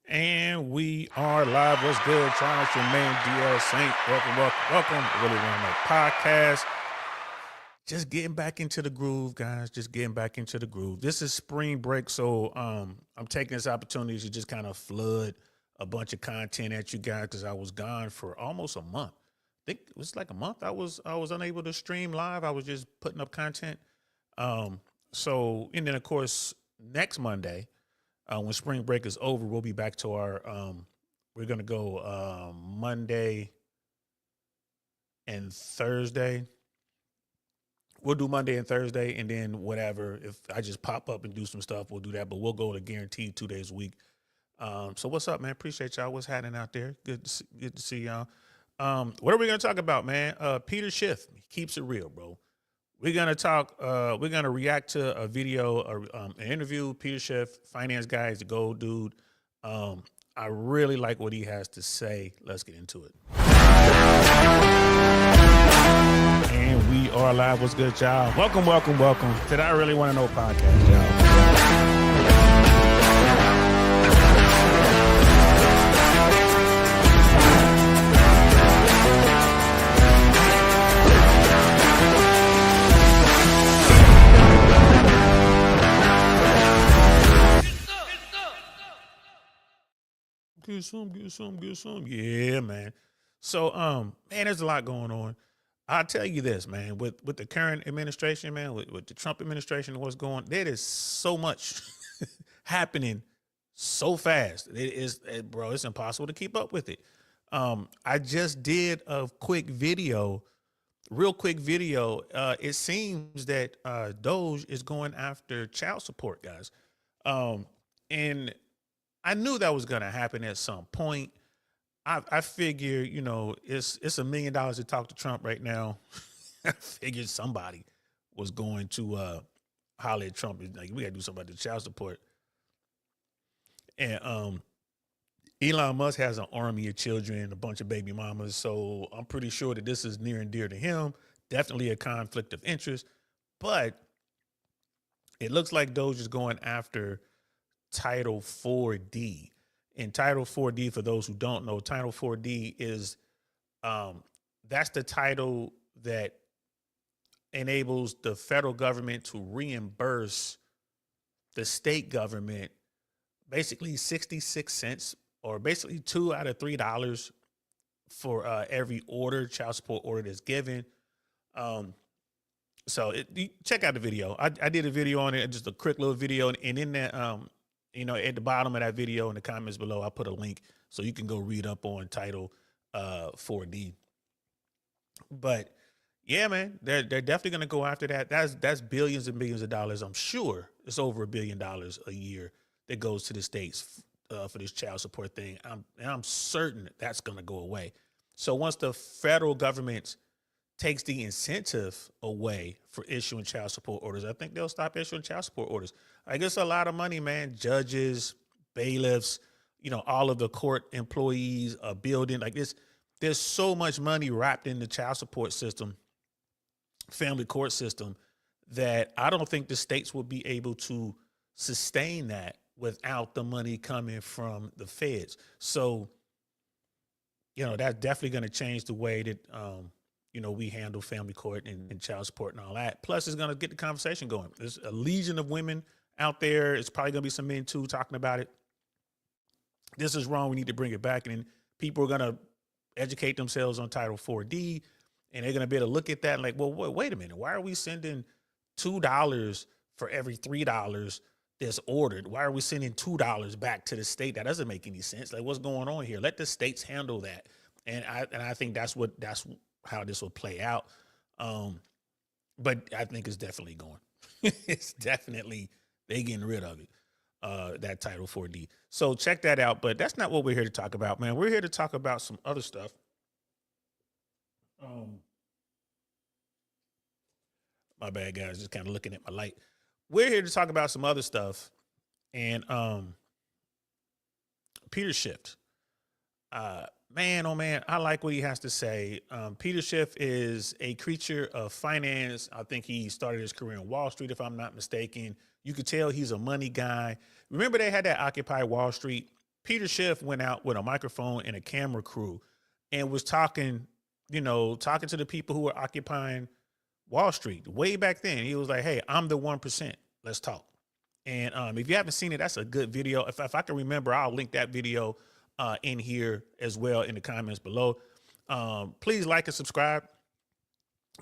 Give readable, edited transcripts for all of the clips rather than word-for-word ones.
And we are live. What's good, Charles? Your man, DL Saint. Welcome. Really Want to Know podcast. Just getting back into the groove, guys. Just getting back into the groove. This is spring break, so I'm taking this opportunity to just kind of flood a bunch of content at you guys because I was gone for almost a month. I think it was like a month. I was unable to stream live. I was just putting up content. And then of course next Monday. When spring break is over, we'll be back to our. We're gonna go Monday and Thursday. We'll do Monday and Thursday, and then whatever. If I just pop up and do some stuff, we'll do that. But we'll go to guaranteed 2 days a week. So what's up, man? Appreciate y'all. What's happening out there? Good to see y'all. What are we gonna talk about, man? Peter Schiff keeps it real, bro. We're gonna talk. We're gonna react to a video, an interview. Peter Schiff, finance guy, is the gold dude. I really like what he has to say. Let's get into it. And we are live. What's good, y'all? Welcome to I Really Want to Know podcast, y'all. Get some. Yeah, man. So, man, there's a lot going on. I'll tell you this, man, with the current administration, man, with the Trump administration and what's going on, there is so much happening so fast. Bro, it's impossible to keep up with it. I just did a real quick video. It seems that Doge is going after child support, guys. And I knew that was going to happen at some point. I figure, it's $1 million to talk to Trump right now. I figured somebody was going to holler at Trump. Like, we got to do something about the child support. And Elon Musk has an army of children, a bunch of baby mamas. So I'm pretty sure that this is near and dear to him. Definitely a conflict of interest. But it looks like Doge is going after Title 4D. And Title 4D, for those who don't know, Title 4D is that's the title that enables the federal government to reimburse the state government basically 66 cents, or basically $2 out of $3 for every child support order that's given. So check out the video. I did a video on it, just a quick little video, and in that at the bottom of that video in the comments below, I put a link so you can go read up on Title 4D. But yeah, man, they're definitely going to go after that. That's billions and billions of dollars. I'm sure it's over $1 billion a year that goes to the states for this child support thing. I'm certain that's going to go away. So once the federal government takes the incentive away for issuing child support orders, I think they'll stop issuing child support orders. I guess a lot of money, man. Judges, bailiffs, all of the court employees, a building like this. There's so much money wrapped in the child support system, family court system, that I don't think the states will be able to sustain that without the money coming from the feds. So, that's definitely going to change the way that, we handle family court and child support and all that. Plus, it's going to get the conversation going. There's a legion of women out there. It's probably going to be some men, too, talking about it. This is wrong. We need to bring it back. And people are going to educate themselves on Title 4D, and they're going to be able to look at that and like, well, wait a minute. Why are we sending $2 for every $3 that's ordered? Why are we sending $2 back to the state? That doesn't make any sense. Like, what's going on here? Let the states handle that. And I think that's how this will play out. But I think it's definitely going. It's definitely, they getting rid of it, that Title 4D. So check that out. But that's not what we're here to talk about, man. We're here to talk about some other stuff. My bad, guys. Just kind of looking at my light. We're here to talk about some other stuff. And Peter Schiff. Man, oh man, I like what he has to say. Peter Schiff is a creature of finance. I think he started his career on Wall Street, if I'm not mistaken. You could tell he's a money guy. Remember they had that Occupy Wall Street Peter Schiff went out with a microphone and a camera crew and was talking, talking to the people who were occupying Wall Street way back then. He was like, "Hey, I'm the 1%. Let's talk." And if you haven't seen it, that's a good video. If I can remember, I'll link that video in here as well in the comments below. Please like and subscribe.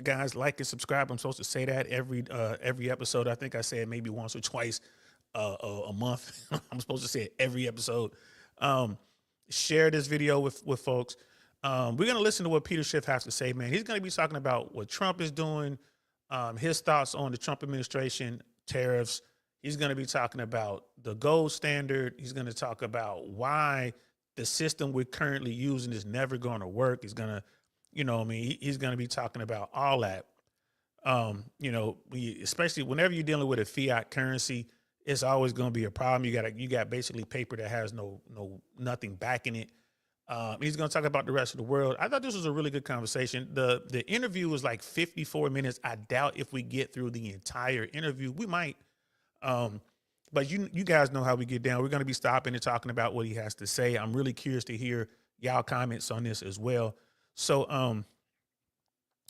Guys, like and subscribe. I'm supposed to say that every episode. I think I say it maybe once or twice a month. I'm supposed to say it every episode. Share this video with folks. We're going to listen to what Peter Schiff has to say, man. He's going to be talking about what Trump is doing, his thoughts on the Trump administration, tariffs. He's going to be talking about the gold standard. He's going to talk about why the system we're currently using is never going to work. He's going to, he's going to be talking about all that. Especially whenever you're dealing with a fiat currency, it's always going to be a problem. You got basically paper that has nothing backing it. He's going to talk about the rest of the world. I thought this was a really good conversation. The interview was like 54 minutes. I doubt if we get through the entire interview. We might. But you guys know how we get down. We're going to be stopping and talking about what he has to say. I'm really curious to hear y'all comments on this as well. So,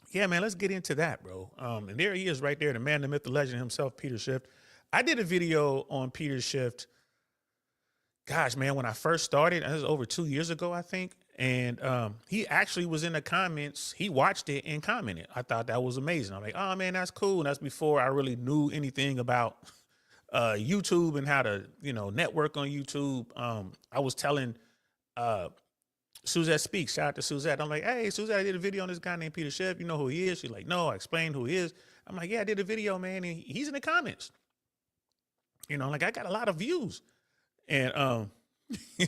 yeah, man, let's get into that, bro. And there he is right there, the man, the myth, the legend himself, Peter Schiff. I did a video on Peter Schiff. Gosh, man, when I first started, it was over 2 years ago, I think. And he actually was in the comments. He watched it and commented. I thought that was amazing. I'm like, oh, man, that's cool. And that's before I really knew anything about YouTube and how to, network on YouTube. I was telling Suzette Speaks, shout out to Suzette. I'm like, hey, Suzette, I did a video on this guy named Peter Schiff. You know who he is? She's like, no, I explained who he is. I'm like, yeah, I did a video, man. And he's in the comments. I got a lot of views. And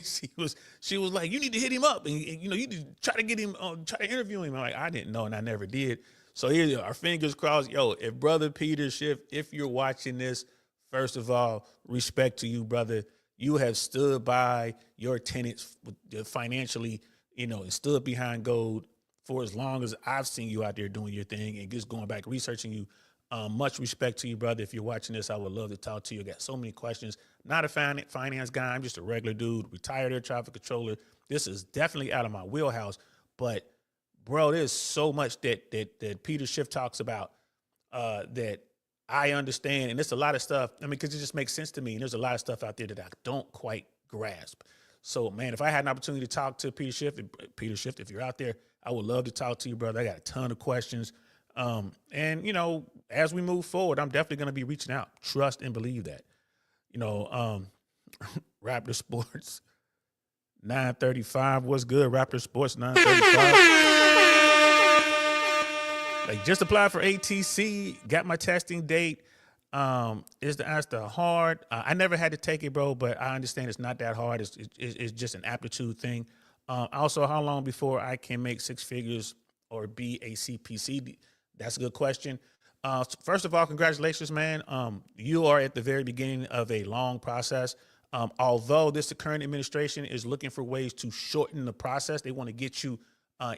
she was like, you need to hit him up and you need to try to get him, try to interview him. I'm like, I didn't know and I never did. So here, our fingers crossed. Yo, if brother Peter Schiff, if you're watching this, first of all, respect to you, brother. You have stood by your tenants financially, and stood behind gold for as long as I've seen you out there doing your thing and just going back, researching you. Much respect to you, brother. If you're watching this, I would love to talk to you. I got so many questions. Not a finance guy. I'm just a regular dude, retired air traffic controller. This is definitely out of my wheelhouse. But, bro, there's so much that Peter Schiff talks about that I understand. And there's a lot of stuff, because it just makes sense to me. And there's a lot of stuff out there that I don't quite grasp. So, man, if I had an opportunity to talk to Peter Schiff, if you're out there, I would love to talk to you, brother. I got a ton of questions. And, as we move forward, I'm definitely going to be reaching out. Trust and believe that. Raptor Sports 935. What's good, Raptor Sports 935? Like, just applied for ATC. Got my testing date. Is the answer hard? I never had to take it, bro, but I understand it's not that hard. It's just an aptitude thing. Also, how long before I can make six figures or be a CPC? That's a good question. First of all, congratulations, man. You are at the very beginning of a long process. Although the current administration is looking for ways to shorten the process, they want to get you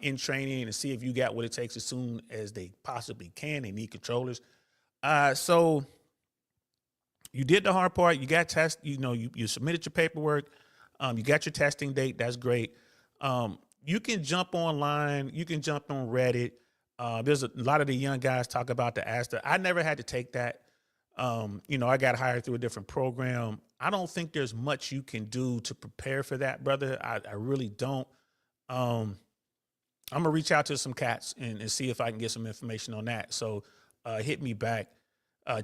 in training and see if you got what it takes as soon as they possibly can. They need controllers. So you did the hard part. You got test. You submitted your paperwork. You got your testing date. That's great. You can jump online. You can jump on Reddit. There's a lot of the young guys talk about the ASTA. I never had to take that. I got hired through a different program. I don't think there's much you can do to prepare for that, brother. I really don't. I'm going to reach out to some cats and see if I can get some information on that. So hit me back.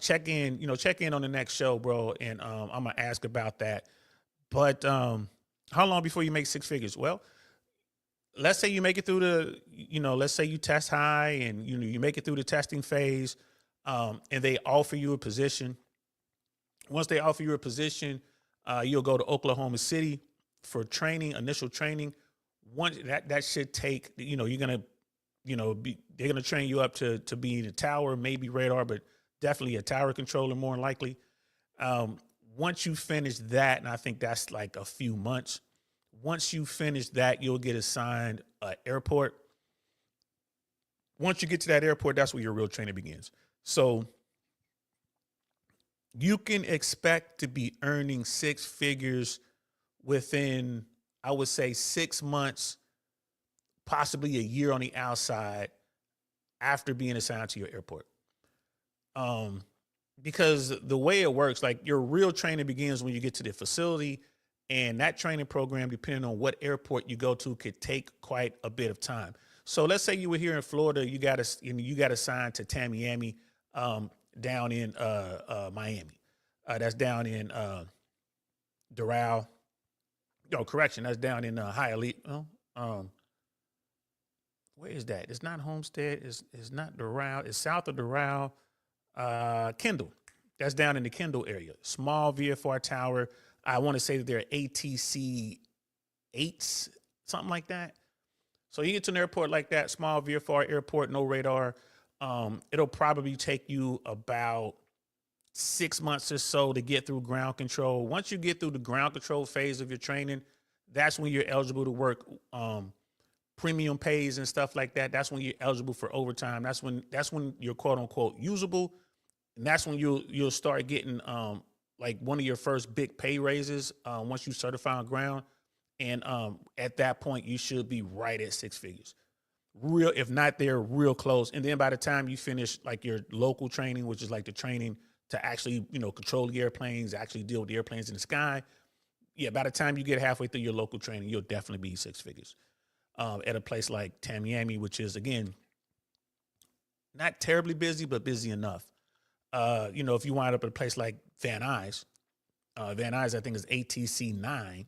Check in on the next show, bro, and I'm going to ask about that. But how long before you make six figures? Well, let's say you make it through let's say you test high and, you make it through the testing phase and they offer you a position. Once they offer you a position, you'll go to Oklahoma City for training, initial training. Once that should take, you're going to, they're going to train you up to be the tower, maybe radar, but definitely a tower controller more than likely. Once you finish that, and I think that's like a few months, once you finish that, you'll get assigned an airport. Once you get to that airport, that's where your real training begins. So you can expect to be earning six figures within, I would say, 6 months, possibly a year on the outside after being assigned to your airport. Because the way it works, like your real training begins when you get to the facility, and that training program, depending on what airport you go to, could take quite a bit of time. So let's say you were here in Florida, you got assigned to Tamiami, down in Miami. That's down in Doral. No, correction, that's down in Hialeah. Where is that? It's not Homestead. It's not Doral. It's south of Doral. Kendall. That's down in the Kendall area. Small VFR tower. I want to say that they're ATC 8s, something like that. So you get to an airport like that, small VFR airport, no radar. It'll probably take you about 6 months or so to get through ground control. Once you get through the ground control phase of your training, that's when you're eligible to work premium pays and stuff like that. That's when you're eligible for overtime. That's when you're quote unquote usable. And that's when you'll start getting like one of your first big pay raises once you certify on ground. And at that point, you should be right at 6 figures. Real, if not there, real close. And then by the time you finish like your local training, which is like the training to actually, control the airplanes, actually deal with the airplanes in the sky. Yeah, by the time you get halfway through your local training, you'll definitely be 6 figures. At a place like Tamiami, which is, again, not terribly busy, but busy enough. If you wind up at a place like Van Nuys, I think is ATC 9. If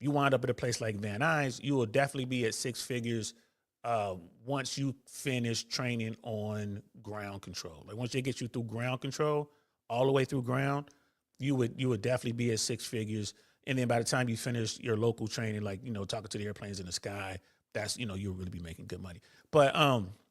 you wind up at a place like Van Nuys, you will definitely be at 6 figures once you finish training on ground control. Like once they get you through ground control, all the way through ground, you would definitely be at 6 figures. And then by the time you finish your local training, like, talking to the airplanes in the sky, that's, you'll really be making good money. But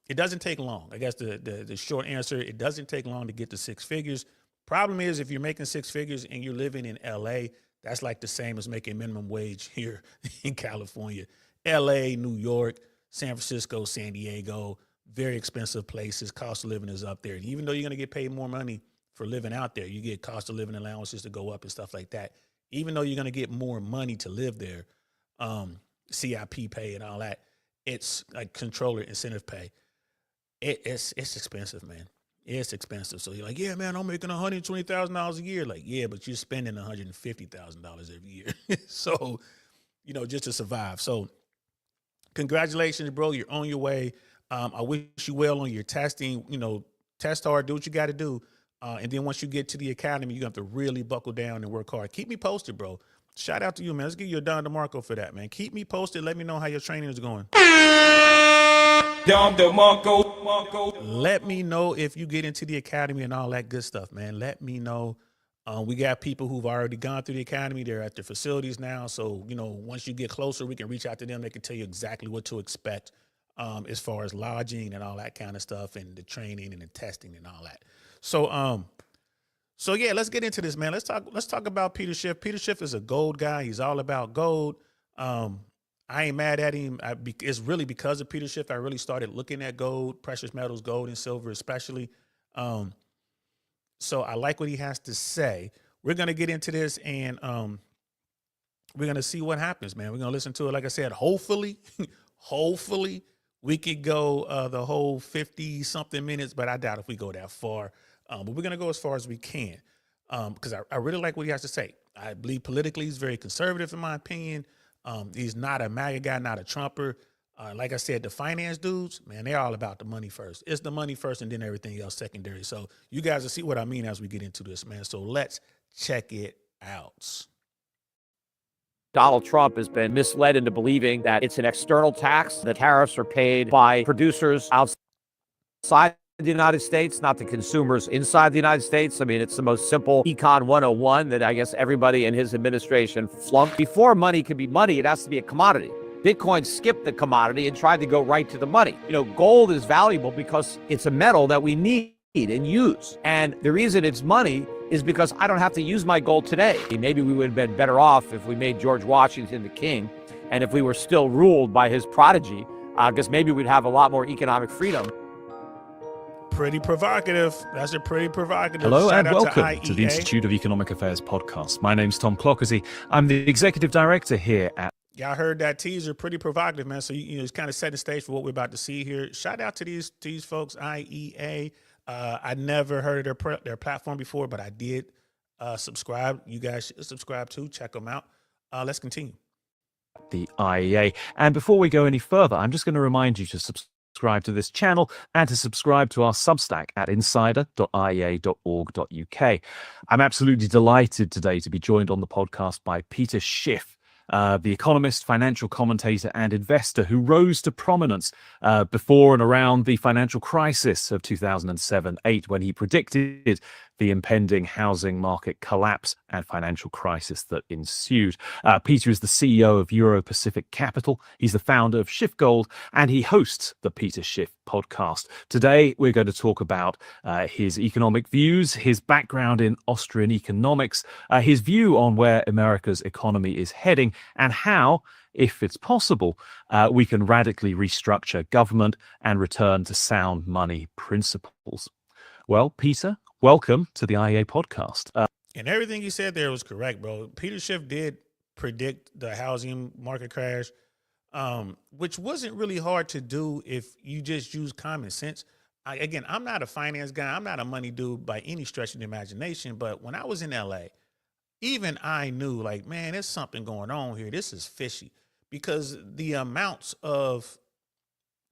it doesn't take long. I guess the short answer, it doesn't take long to get to 6 figures. Problem is, if you're making 6 figures and you're living in LA, that's like the same as making minimum wage here in California. LA, New York, San Francisco, San Diego, very expensive places. Cost of living is up there. And even though you're going to get paid more money for living out there, you get cost of living allowances to go up and stuff like that. Even though you're going to get more money to live there, CIP pay and all that, it's like controller incentive pay. It's expensive, man. It's expensive. So you're like, yeah, man, I'm making $120,000 a year. Like, yeah, but you're spending $150,000 every year. So, just to survive. So congratulations, bro. You're on your way. I wish you well on your testing. Test hard, do what you got to do. And then once you get to the academy, you have to really buckle down and work hard. Keep me posted, bro. Shout out to you, man. Let's give you a Don DeMarco for that, man. Keep me posted. Let me know how your training is going. Don DeMarco. Let me know if you get into the academy and all that good stuff, man. Let me know. We got people who've already gone through the academy. They're at their facilities now. So, once you get closer, we can reach out to them. They can tell you exactly what to expect as far as lodging and all that kind of stuff and the training and the testing and all that. So yeah, let's get into this, man. Let's talk about Peter Schiff. Peter Schiff is a gold guy. He's all about gold. I ain't mad at him. It's really because of Peter Schiff I really started looking at gold, precious metals, gold and silver especially. So I like what he has to say. We're gonna get into this and we're gonna see what happens, man. We're gonna listen to it. Like I said, hopefully we could go the whole 50-something minutes, but I doubt if we go that far. But we're going to go as far as we can because I really like what he has to say. I believe politically he's very conservative, in my opinion. He's not a MAGA guy, not a Trumper. Like I said, the finance dudes, man, they're all about the money first. It's the money first and then everything else secondary. So you guys will see what I mean as we get into this, man. So let's check it out. Donald Trump has been misled into believing that it's an external tax. The tariffs are paid by producers outside the United States, not the consumers inside the United States. I mean, it's the most simple Econ 101 that I guess everybody in his administration flunked. Before money can be money, it has to be a commodity. Bitcoin skipped the commodity and tried to go right to the money. Gold is valuable because it's a metal that we need and use. And the reason it's money is because I don't have to use my gold today. Maybe we would have been better off if we made George Washington the king and if we were still ruled by his prodigy, because maybe we'd have a lot more economic freedom. pretty provocative. That's a pretty provocative. Hello Shout and out welcome IEA. to the Institute of Economic Affairs podcast. My name's Tom Clockersy. I'm the executive director here at... Y'all heard that teaser, pretty provocative, man. So, it's kind of setting the stage for what we're about to see here. Shout out to these folks, IEA. I never heard of their platform before, but I did subscribe. You guys should subscribe too. Check them out. Let's continue. The IEA. And before we go any further, I'm just going to remind you to subscribe to this channel and to subscribe to our Substack at insider.iea.org.uk. I'm absolutely delighted today to be joined on the podcast by Peter Schiff, the economist, financial commentator, and investor who rose to prominence before and around the financial crisis of 2007-8, when he predicted the impending housing market collapse and financial crisis that ensued. Peter is the CEO of Euro-Pacific Capital. He's the founder of Schiff Gold, and he hosts the Peter Schiff podcast. Today, we're going to talk about his economic views, his background in Austrian economics, his view on where America's economy is heading, and how, if it's possible, we can radically restructure government and return to sound money principles. Well, Peter, welcome to the IEA podcast. And everything you said there was correct, bro. Peter Schiff did predict the housing market crash, which wasn't really hard to do if you just use common sense. Again, I'm not a finance guy. I'm not a money dude by any stretch of the imagination. But when I was in LA, even I knew, like, man, there's something going on here. This is fishy, because the amounts of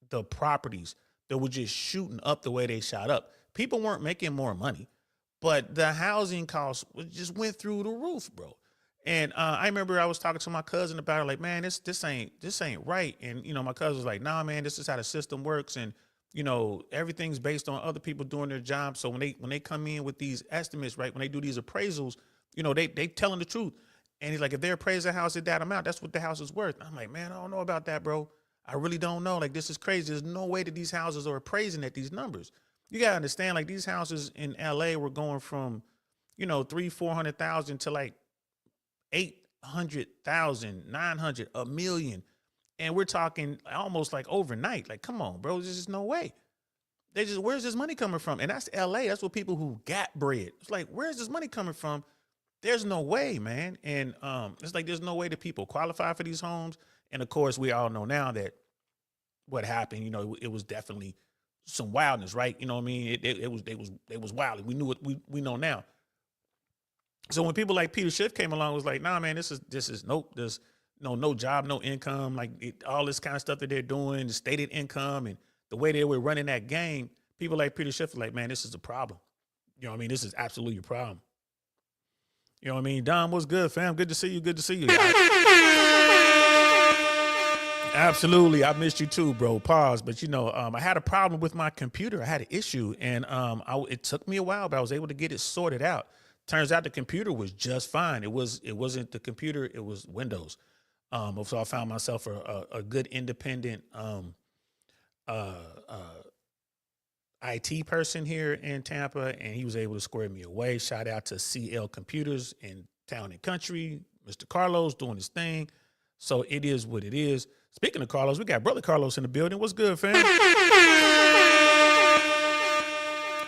the properties that were just shooting up the way they shot up. People weren't making more money, but the housing costs just went through the roof, bro. And I remember I was talking to my cousin about it, like, man, this ain't right. And, my cousin was like, nah, man, this is how the system works. And, everything's based on other people doing their job. So when they come in with these estimates, right, when they do these appraisals, they telling the truth. And he's like, if they appraise a house at that amount, that's what the house is worth. And I'm like, man, I don't know about that, bro. I really don't know. Like, this is crazy. There's no way that these houses are appraising at these numbers. You gotta understand, like, these houses in LA were going from, 300,000-400,000 to like 800,000, 900, a million. And we're talking almost like overnight. Like, come on, bro, there's just no way. Where's this money coming from? And that's LA. That's what people who got bread. It's like, where's this money coming from? There's no way, man. And it's like, there's no way that people qualify for these homes. And of course, we all know now that what happened, it was definitely some wildness, right? You know what I mean? It was wild. We knew what we know now. So when people like Peter Schiff came along, it was like, nah, man, this is nope. There's no job, no income, like all this kind of stuff that they're doing, the stated income and the way they were running that game. People like Peter Schiff were like, man, this is a problem. You know what I mean? This is absolutely a problem. You know what I mean? Dom, what's good, fam? Good to see you. Good to see you. Absolutely. I missed you too, bro. Pause. But, I had a problem with my computer. I had an issue, and it took me a while, but I was able to get it sorted out. Turns out the computer was just fine. It wasn't the computer. It was Windows. So I found myself a good independent IT person here in Tampa, and he was able to square me away. Shout out to CL Computers in Town and Country, Mr. Carlos doing his thing. So it is what it is. Speaking of Carlos, we got brother Carlos in the building. What's good, fam?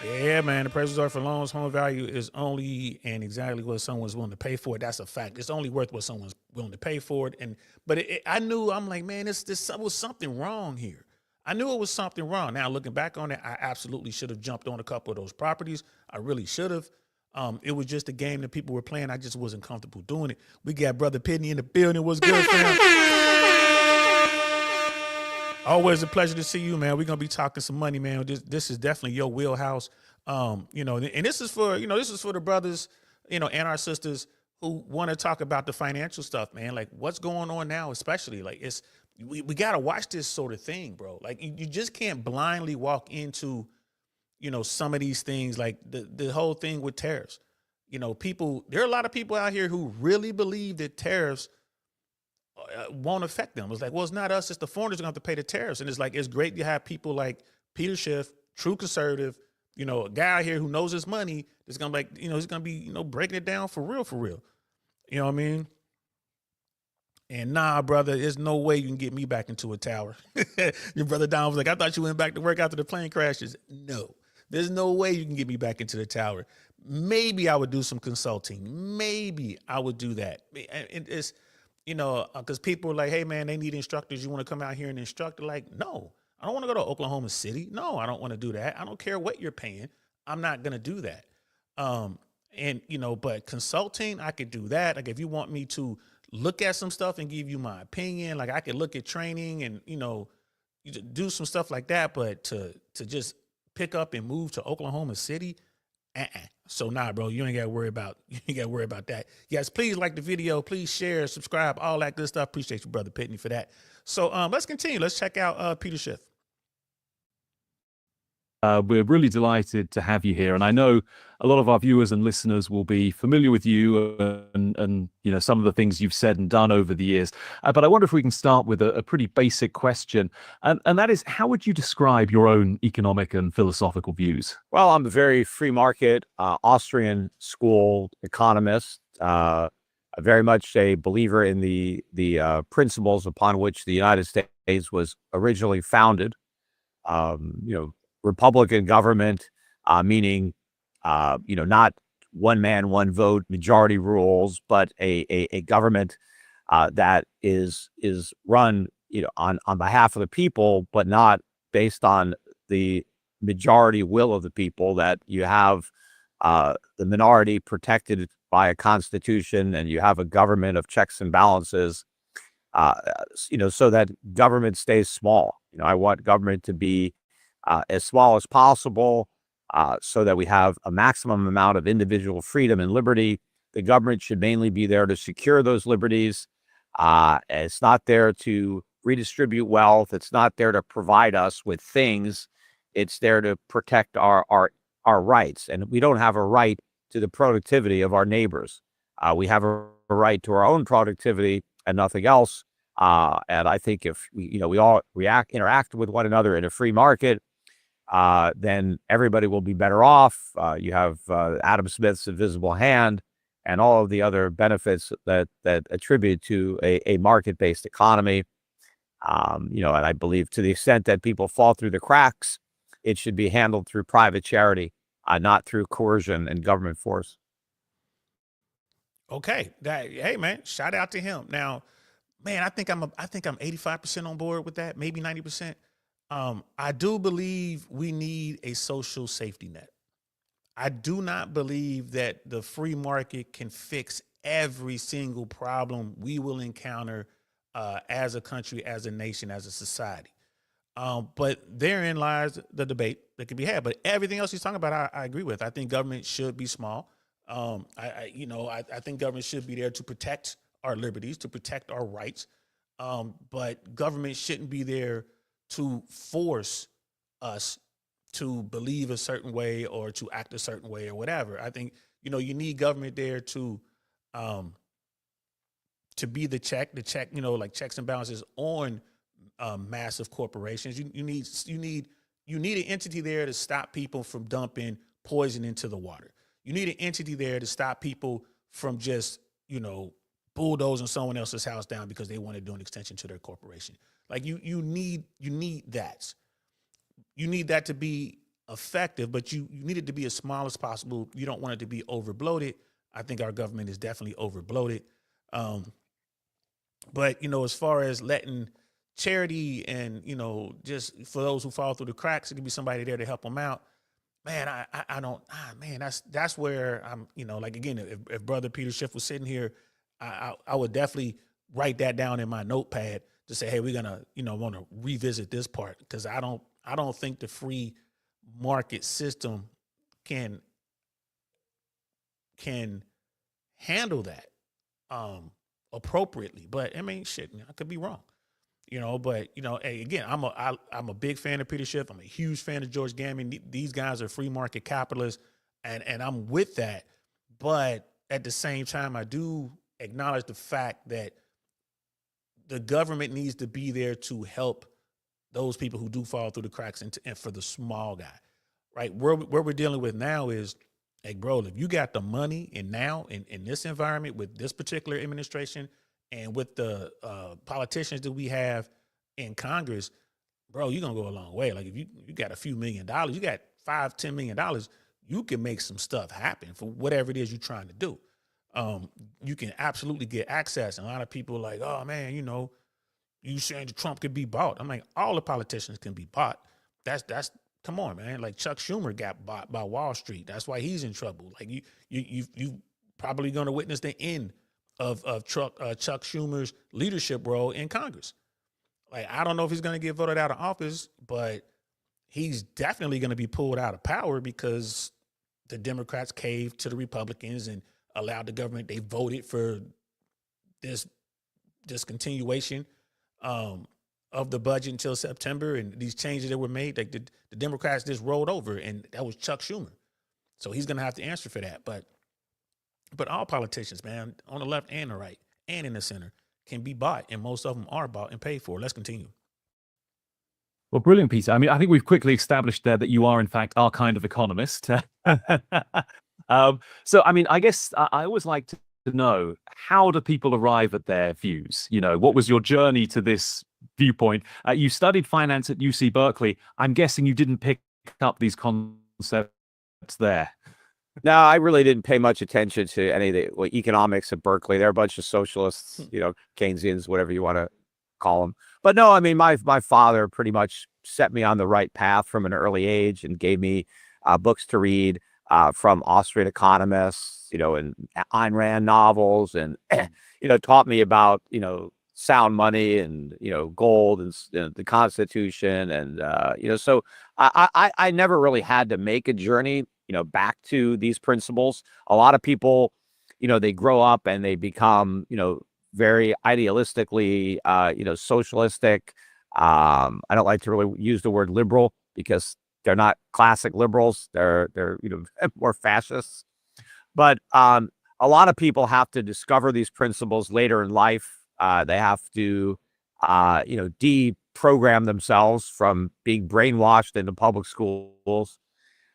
Yeah, man. The price resort for loans, home value is only and exactly what someone's willing to pay for it. That's a fact. It's only worth what someone's willing to pay for it. But I knew, I'm like, man, this was something wrong here. I knew it was something wrong. Now, looking back on it, I absolutely should have jumped on a couple of those properties. I really should have. It was just a game that people were playing. I just wasn't comfortable doing it. We got Brother Pitney in the building. What's good, fam? Always a pleasure to see you, man. We're going to be talking some money, man. This is definitely your wheelhouse. And this is for the brothers, and our sisters who want to talk about the financial stuff, man. Like, what's going on now, especially, like, we got to watch this sort of thing, bro. Like, you just can't blindly walk into, some of these things, like the whole thing with tariffs. There are a lot of people out here who really believe that tariffs won't affect them. It's like, well, it's not us, it's the foreigners who have to pay the tariffs. And it's like, it's great to have people like Peter Schiff, true conservative, a guy out here who knows his money, is going to he's going to be, breaking it down for real. You know what I mean? And nah, brother, there's no way you can get me back into a tower. Your brother Don was like, I thought you went back to work after the plane crashes. No, There's no way you can get me back into the tower. Maybe I would do some consulting. Maybe I would do that. And it's, because people are like, hey, man, they need instructors. You want to come out here and instruct? Like, no, I don't want to go to Oklahoma City. No, I don't want to do that. I don't care what you're paying. I'm not going to do that. But consulting, I could do that. Like, if you want me to look at some stuff and give you my opinion, like I could look at training and, do some stuff like that. But to just pick up and move to Oklahoma City, So nah, bro, you ain't got to worry about that. Yes, please like the video, please share, subscribe, all that good stuff. Appreciate you, brother Pitney, for that. So let's continue. Let's check out Peter Schiff. We're really delighted to have you here, and I know a lot of our viewers and listeners will be familiar with you and some of the things you've said and done over the years. But I wonder if we can start with a pretty basic question, and that is, how would you describe your own economic and philosophical views? Well, I'm a very free market Austrian school economist. Very much a believer in the principles upon which the United States was originally founded. Republican government, meaning, not one man, one vote, majority rules, but a government that is run, on behalf of the people, but not based on the majority will of the people. That you have the minority protected by a constitution, and you have a government of checks and balances, so that government stays small. I want government to be as small as possible, so that we have a maximum amount of individual freedom and liberty. The government should mainly be there to secure those liberties. It's not there to redistribute wealth. It's not there to provide us with things. It's there to protect our rights. And we don't have a right to the productivity of our neighbors. We have a right to our own productivity and nothing else. And I think if we all interact with one another in a free market, then everybody will be better off. You have Adam Smith's invisible hand and all of the other benefits that attribute to a market-based economy. And I believe, to the extent that people fall through the cracks, it should be handled through private charity, not through coercion and government force. Okay, hey man, shout out to him. Now, man, I think I'm 85% on board with that, maybe 90%. I do believe we need a social safety net. I do not believe that the free market can fix every single problem we will encounter as a country, as a nation, as a society. But therein lies the debate that can be had. But everything else he's talking about, I agree with. I think government should be small. I think government should be there to protect our liberties, to protect our rights. But government shouldn't be there to force us to believe a certain way or to act a certain way or whatever. I think, you need government there to be the check, like checks and balances on massive corporations. You need an entity there to stop people from dumping poison into the water. You need an entity there to stop people from just, bulldozing someone else's house down because they want to do an extension to their corporation. Like you need that. You need that to be effective, but you need it to be as small as possible. You don't want it to be over bloated. I think our government is definitely over bloated. But as far as letting charity and, just for those who fall through the cracks, it can be somebody there to help them out. Man, I don't, man, that's where I'm, like, again, if Brother Peter Schiff was sitting here, I would definitely write that down in my notepad to say, hey, we're going to, want to revisit this part. Cause I don't think the free market system can handle that, appropriately. But I mean, shit, I could be wrong. But hey, again, I'm a big fan of Peter Schiff. I'm a huge fan of George Gammon. These guys are free market capitalists, and I'm with that. But at the same time, I do acknowledge the fact that the government needs to be there to help those people who do fall through the cracks, and for the small guy, right? Where we're dealing with now is, hey, bro, if you got the money, and now in this environment with this particular administration, and with the politicians that we have in Congress, bro, you're going to go a long way. Like if you got a few $1 million, you got $5-10 million, you can make some stuff happen for whatever it is you're trying to do. You can absolutely get access. And a lot of people are like, oh man, you saying that Trump could be bought. I'm like, all the politicians can be bought. That's come on, man. Like Chuck Schumer got bought by Wall Street. That's why he's in trouble. Like you probably going to witness the end of Chuck Schumer's leadership role in Congress. Like, I don't know if he's going to get voted out of office, but he's definitely going to be pulled out of power because the Democrats caved to the Republicans and allowed the government. They voted for this discontinuation of the budget until September, and these changes that were made, like the Democrats just rolled over, and that was Chuck Schumer. So he's going to have to answer for that. But all politicians, man, on the left and the right and in the center, can be bought, and most of them are bought and paid for. Let's continue. Well, brilliant, Peter. I mean, I think we've quickly established there that you are, in fact, our kind of economist. So, I mean, I guess I always like to know, how do people arrive at their views? What was your journey to this viewpoint? You studied finance at UC Berkeley. I'm guessing you didn't pick up these concepts there. No, I really didn't pay much attention to any of the economics at Berkeley. They're a bunch of socialists, Keynesians, whatever you want to call them. But no, I mean, my father pretty much set me on the right path from an early age and gave me books to read from Austrian economists, and Ayn Rand novels, and taught me about sound money and gold and the Constitution, and so I never really had to make a journey back to these principles. A lot of people, they grow up and they become very idealistically socialistic. I don't like to really use the word liberal because they're not classic liberals. They're more fascists. But a lot of people have to discover these principles later in life. They have to deprogram themselves from being brainwashed into public schools.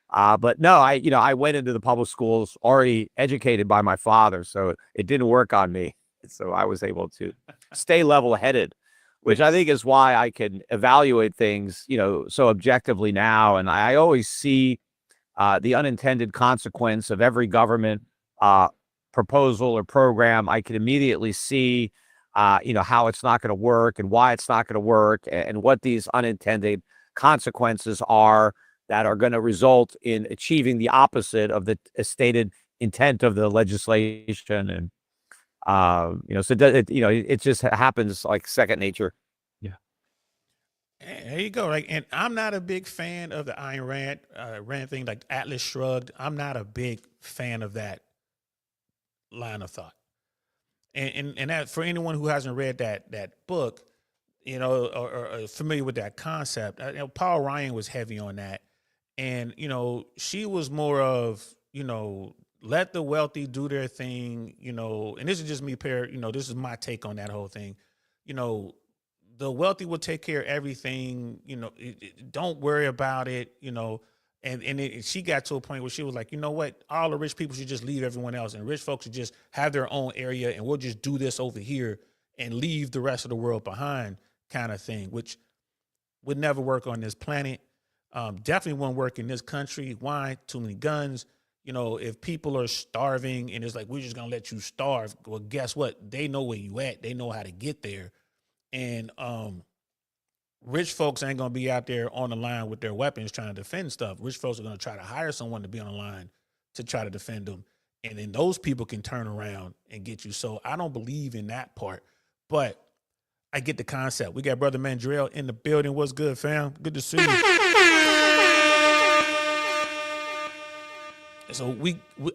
But no, I went into the public schools already educated by my father, so it didn't work on me. So I was able to stay level-headed, which I think is why I can evaluate things, so objectively now. And I always see the unintended consequence of every government proposal or program. I can immediately see, how it's not going to work and why it's not going to work, and what these unintended consequences are that are going to result in achieving the opposite of the stated intent of the legislation. And so it just happens like second nature. Yeah. There you go. Like, and I'm not a big fan of the Ayn Rand thing, like Atlas Shrugged. I'm not a big fan of that line of thought. And that, for anyone who hasn't read that book, or familiar with that concept, Paul Ryan was heavy on that. And, she was more of, let the wealthy do their thing, and this is just me, this is my take on that whole thing. The wealthy will take care of everything, don't worry about it, and she got to a point where she was like, you know what, all the rich people should just leave everyone else, and rich folks should just have their own area, and we'll just do this over here and leave the rest of the world behind, kind of thing, which would never work on this planet. Definitely won't work in this country. Why? Too many guns. If people are starving and it's like, we're just going to let you starve. Well, guess what? They know where you at. They know how to get there. And rich folks ain't going to be out there on the line with their weapons trying to defend stuff. Rich folks are going to try to hire someone to be on the line to try to defend them. And then those people can turn around and get you. So I don't believe in that part, but I get the concept. We got Brother Mandrell in the building. What's good, fam? Good to see you. So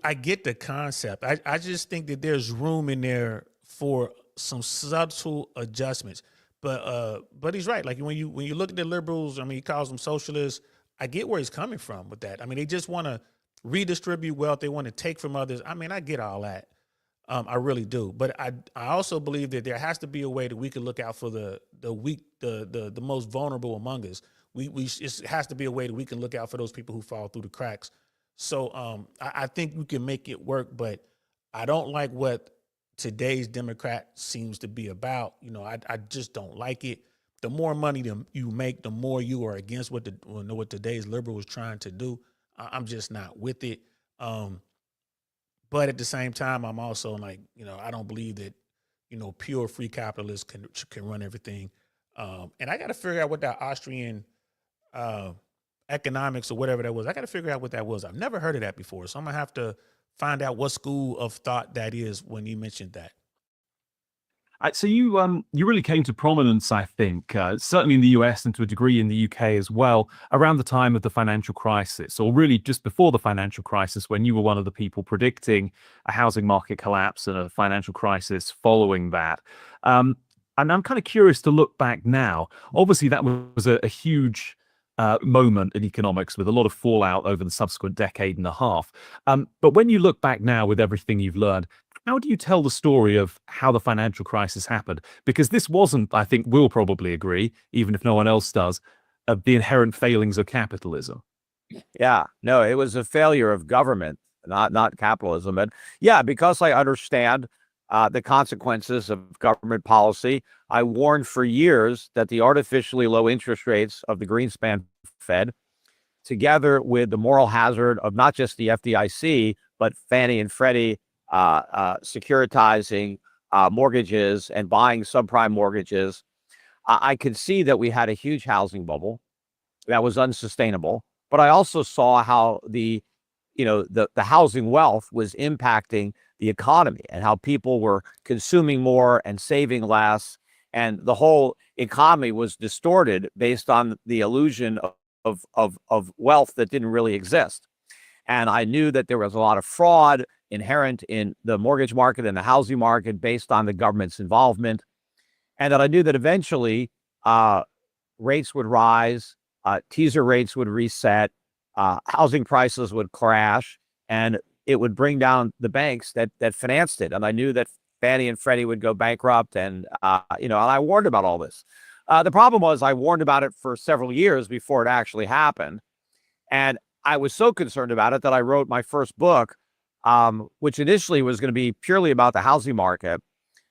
I get the concept. I just think that there's room in there for some subtle adjustments. But he's right. Like when you look at the liberals, I mean, he calls them socialists. I get where he's coming from with that. I mean, they just want to redistribute wealth. They want to take from others. I mean, I get all that. I really do. But I also believe that there has to be a way that we can look out for the weak, the most vulnerable among us. It has to be a way that we can look out for those people who fall through the cracks. So I think we can make it work, but I don't like what today's Democrat seems to be about. I just don't like it. The more money you make, the more you are against what today's liberal is trying to do. I'm just not with it. Um, but at the same time, I'm also like, I don't believe that, pure free capitalists can run everything. And I got to figure out what that Austrian uh, economics or whatever that was. I got to figure out what that was. I've never heard of that before, so I'm gonna have to find out what school of thought that is when you mentioned that. So you really came to prominence, I think, certainly in the US and to a degree in the UK as well, around the time of the financial crisis, or really just before the financial crisis, when you were one of the people predicting a housing market collapse and a financial crisis following that. Um, and I'm kind of curious to look back now. Obviously, that was a huge moment in economics with a lot of fallout over the subsequent decade and a half. But when you look back now with everything you've learned, how do you tell the story of how the financial crisis happened? Because this wasn't, I think we'll probably agree, even if no one else does, of the inherent failings of capitalism. Yeah, no, it was a failure of government, not capitalism. And yeah, because I understand the consequences of government policy, I warned for years that the artificially low interest rates of the Greenspan Fed, together with the moral hazard of not just the FDIC, but Fannie and Freddie securitizing mortgages and buying subprime mortgages, I could see that we had a huge housing bubble that was unsustainable. But I also saw how the housing wealth was impacting the economy and how people were consuming more and saving less, and the whole economy was distorted based on the illusion of wealth that didn't really exist. And I knew that there was a lot of fraud inherent in the mortgage market and the housing market based on the government's involvement, and that I knew that eventually rates would rise, teaser rates would reset, housing prices would crash, and it would bring down the banks that financed it. And I knew that Fannie and Freddie would go bankrupt, and and I warned about all this. The problem was I warned about it for several years before it actually happened, and I was so concerned about it that I wrote my first book, which initially was going to be purely about the housing market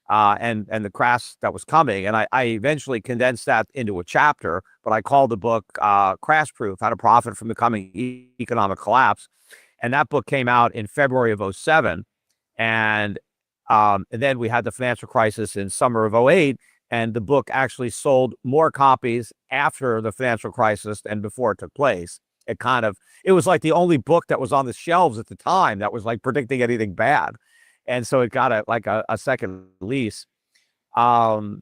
and the crash that was coming. And I eventually condensed that into a chapter, but I called the book Crash Proof: How to Profit from the Coming Economic Collapse. And that book came out in February of '07. And then we had the financial crisis in summer of '08. And the book actually sold more copies after the financial crisis than before it took place. It was like the only book that was on the shelves at the time that was like predicting anything bad. And so it got a second release. Um,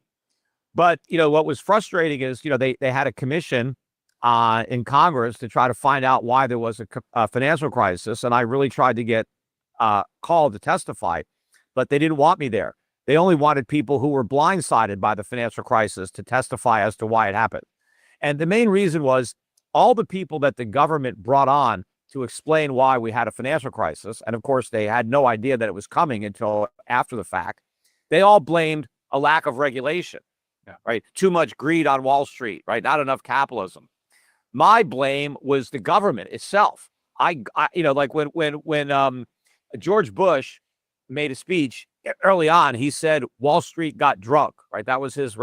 but what was frustrating is, they had a commission in Congress to try to find out why there was a financial crisis. And I really tried to get called to testify, but they didn't want me there. They only wanted people who were blindsided by the financial crisis to testify as to why it happened. And the main reason was all the people that the government brought on to explain why we had a financial crisis, and of course, they had no idea that it was coming until after the fact, they all blamed a lack of regulation, right? Too much greed on Wall Street, right? Not enough capitalism. My blame was the government itself. Like when George Bush made a speech early on, he said Wall Street got drunk, right? That was his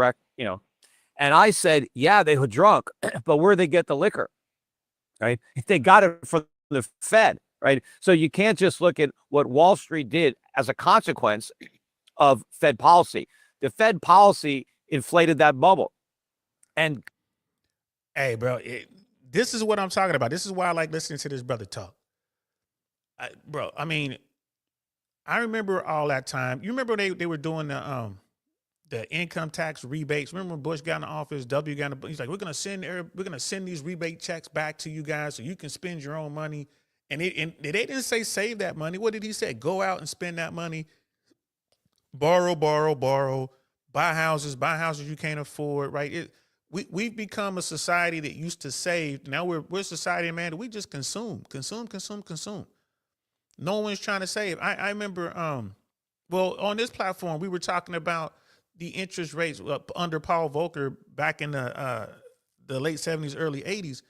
and I said, yeah, they were drunk, but where'd they get the liquor, right? They got it from the Fed, right? So you can't just look at what Wall Street did as a consequence of Fed policy. The Fed policy inflated that bubble. And Hey, bro, this is what I'm talking about. This is why I like listening to this brother talk. Bro, I mean, I remember all that time. You remember they were doing the income tax rebates. Remember when Bush got in the office, W got in the, he's like, we're gonna send these rebate checks back to you guys so you can spend your own money. And they didn't say save that money. What did he say? Go out and spend that money. Borrow, buy houses you can't afford, right? We've become a society that used to save. Now we're a society, man, that we just consume. No one's trying to save. I remember well, on this platform, we were talking about the interest rates under Paul Volcker back in the late 70s, early 80s.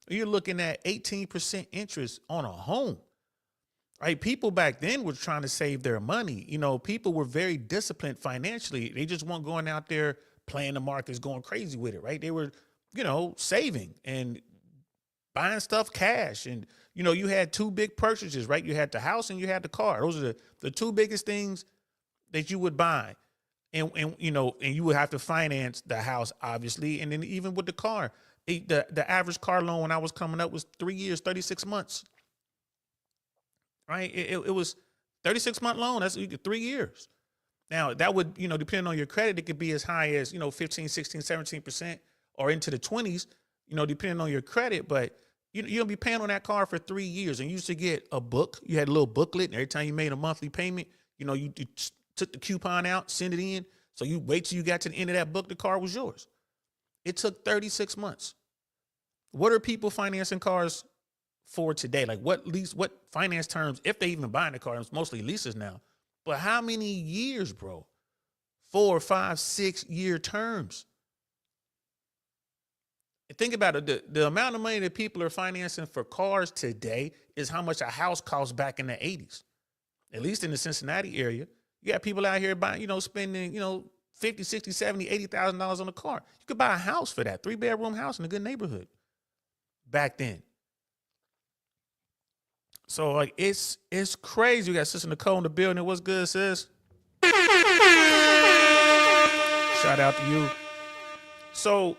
You're looking at 18% interest on a home, right? People back then were trying to save their money. People were very disciplined financially. They just weren't going out there playing the markets, going crazy with it, right? They were, saving and buying stuff cash. And, you had two big purchases, right? You had the house and you had the car. Those are the two biggest things that you would buy. And you would have to finance the house, obviously. And then even with the car, the average car loan when I was coming up was 3 years, 36 months, right? It was 36-month loan. That's 3 years. Now that would, depending on your credit, it could be as high as, 15, 16, 17% or into the 20s, depending on your credit. But you'll be paying on that car for 3 years. And you used to get a book. You had a little booklet, and every time you made a monthly payment, you took the coupon out, send it in. So you wait till you got to the end of that book, the car was yours. It took 36 months. What are people financing cars for today? Like what finance terms, if they even buying a car, it's mostly leases now. But how many years, bro? 4, 5, 6 year terms. And think about it. The amount of money that people are financing for cars today is how much a house cost back in the 80s. At least in the Cincinnati area. You got people out here buying, spending, 50, 60, 70, $80,000 on a car. You could buy a house for that, 3-bedroom house in a good neighborhood back then. So like it's crazy. We got Sister Nicole in the building. What's good, sis? Shout out to you. So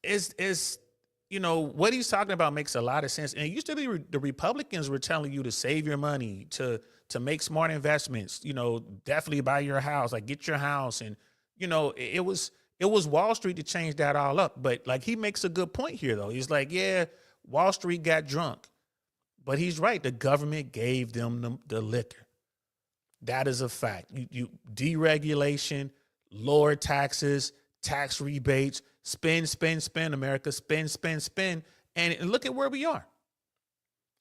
it's what he's talking about makes a lot of sense. And it used to be the Republicans were telling you to save your money, to make smart investments, definitely buy your house, like get your house. And, it was Wall Street to change that all up. But like he makes a good point here, though. He's like, yeah, Wall Street got drunk. But he's right. The government gave them the liquor. That is a fact. You deregulation, lower taxes, tax rebates, spend, America, spend. And look at where we are.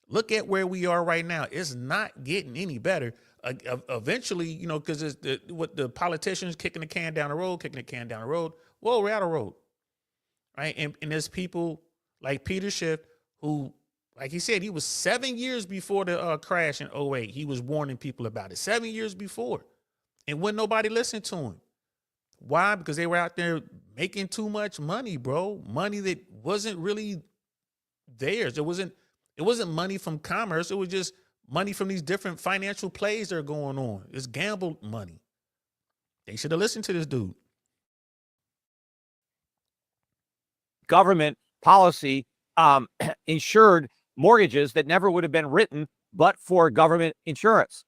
Look at where we are right now. It's not getting any better. Eventually, because it's what the politicians kicking the can down the road. Well, we're out of road, right? And there's people like Peter Schiff who, like he said, he was 7 years before the crash in '08. He was warning people about it 7 years before, and wouldn't nobody listen to him. Why? Because they were out there making too much money, bro. Money that wasn't really theirs. It wasn't money from commerce. It was just money from these different financial plays that are going on. It's gambled money. They should have listened to this dude. Government policy insured mortgages that never would have been written but for government insurance.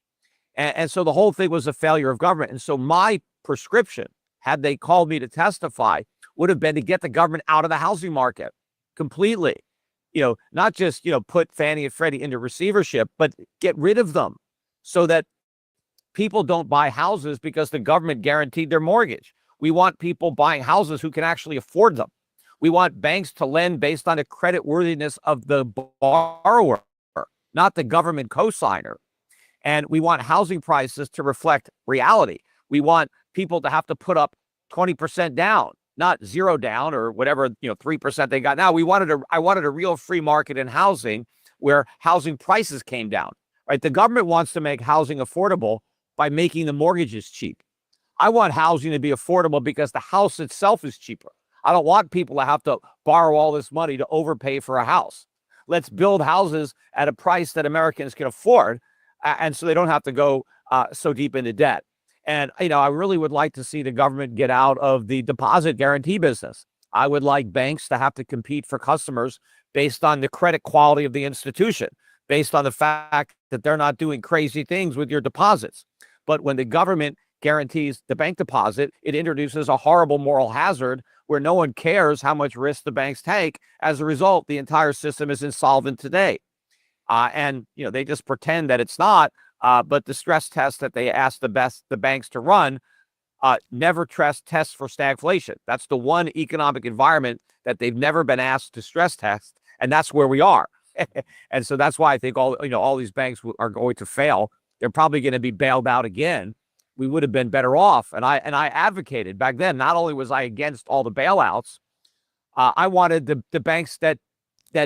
And so the whole thing was a failure of government. And so my prescription, had they called me to testify, would have been to get the government out of the housing market completely. Not just, put Fannie and Freddie into receivership, but get rid of them so that people don't buy houses because the government guaranteed their mortgage. We want people buying houses who can actually afford them. We want banks to lend based on the credit worthiness of the borrower, not the government cosigner. And we want housing prices to reflect reality. We want people to have to put up 20% down, not 0 down or whatever, 3% they got now. I wanted a real free market in housing where housing prices came down, right? The government wants to make housing affordable by making the mortgages cheap. I want housing to be affordable because the house itself is cheaper. I don't want people to have to borrow all this money to overpay for a house. Let's build houses at a price that Americans can afford, and so they don't have to go so deep into debt. And, I really would like to see the government get out of the deposit guarantee business. I would like banks to have to compete for customers based on the credit quality of the institution, based on the fact that they're not doing crazy things with your deposits. But when the government guarantees the bank deposit, it introduces a horrible moral hazard where no one cares how much risk the banks take. As a result, the entire system is insolvent today. And they just pretend that it's not. But the stress test that they ask the banks to run never tests for stagflation. That's the one economic environment that they've never been asked to stress test, and that's where we are. And so that's why I think all these banks are going to fail. They're probably going to be bailed out again. We would have been better off. And I advocated back then. Not only was I against all the bailouts, I wanted the banks that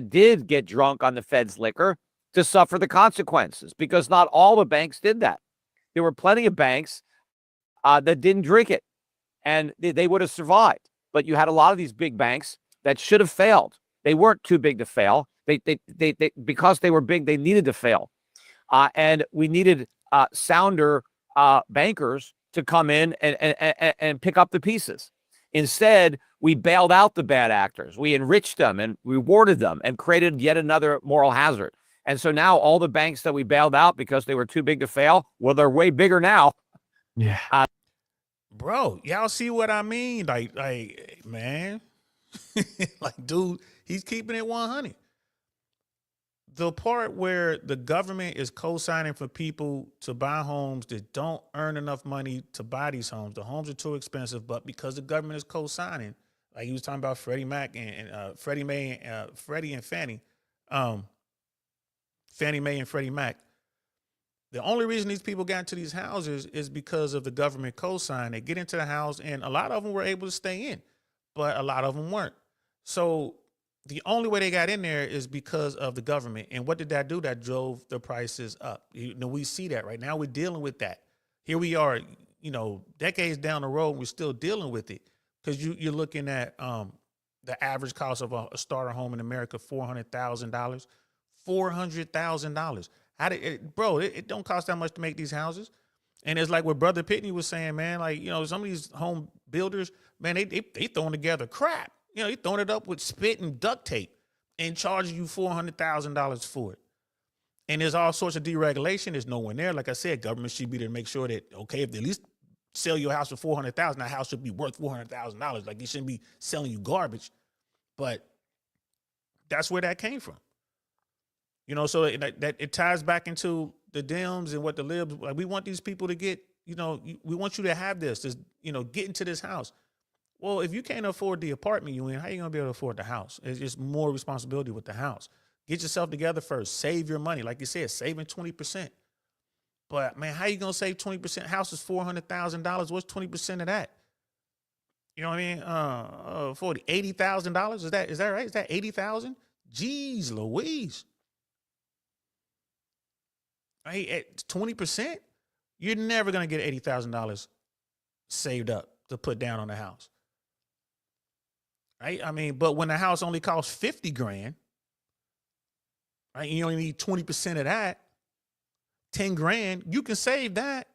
did get drunk on the Fed's liquor to suffer the consequences, because not all the banks did that. There were plenty of banks that didn't drink it, and they would have survived. But you had a lot of these big banks that should have failed. They weren't too big to fail. They because they were big, they needed to fail. And we needed sounder bankers to come in and pick up the pieces. Instead, we bailed out the bad actors. We enriched them and rewarded them and created yet another moral hazard. And so now all the banks that we bailed out because they were too big to fail, well, they're way bigger now. Yeah. Bro, y'all see what I mean? Like, man, like, dude, he's keeping it 100. The part where the government is co-signing for people to buy homes that don't earn enough money to buy these homes. The homes are too expensive, but because the government is co-signing, like he was talking about Freddie Mac and Freddie Mae, Freddie and Fannie, Fannie Mae and Freddie Mac. The only reason these people got into these houses is because of the government co-sign. They get into the house, and a lot of them were able to stay in, but a lot of them weren't. So the only way they got in there is because of the government. And what did that do? That drove the prices up. You know, we see that right now. We're dealing with that. Here we are, you know, decades down the road, we're still dealing with it. Because you're looking at the average cost of a starter home in America, $400,000. $400,000. How did it, bro? It don't cost that much to make these houses. And it's like what Brother Pitney was saying, man. Like, you know, some of these home builders, man, they throwing together crap. You know, they throwing it up with spit and duct tape and charging you $400,000 for it. And there's all sorts of deregulation. There's no one there. Like I said, government should be there to make sure that, okay, if they at least sell your house for $400,000, that house should be worth $400,000. Like, they shouldn't be selling you garbage. But that's where that came from. You know, so it ties back into the Dems and what the libs, like, we want these people to get, you know, we want you to have this, you know, get into this house. Well, if you can't afford the apartment you in, how are you going to be able to afford the house? It's just more responsibility with the house. Get yourself together first. Save your money. Like you said, saving 20%. But, man, how you going to save 20%? House is $400,000. What's 20% of that? You know what I mean? $80,000. Is that right? Is that 80,000? Jeez Louise. Right, at 20%, you're never going to get $80,000 saved up to put down on the house. Right? I mean, but when the house only costs 50 grand, right, you only need 20% of that, 10 grand, you can save that.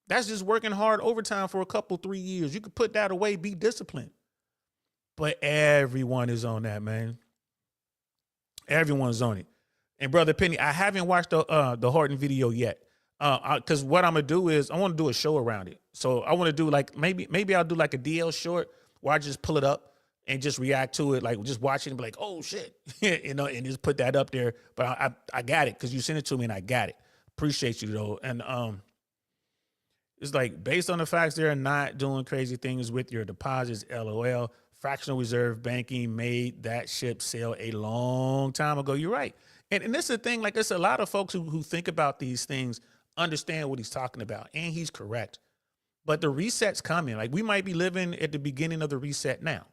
That's just working hard overtime for a couple, 3 years. You can put that away, be disciplined. But everyone is on that, man. Everyone's on it. And Brother Penny, I haven't watched the Horton video yet. Because what I'm gonna do is I want to do a show around it. So I want to do like maybe I'll do like a DL short where I just pull it up and just react to it, like just watch it and be like, oh shit, you know, and just put that up there. But I got it because you sent it to me and I got it. Appreciate you though. And it's like, based on the facts, they're not doing crazy things with your deposits. LOL. Fractional reserve banking made that ship sail a long time ago. You're right. And this is the thing, like, there's a lot of folks who think about these things, understand what he's talking about, and he's correct. But the reset's coming. Like, we might be living at the beginning of the reset now.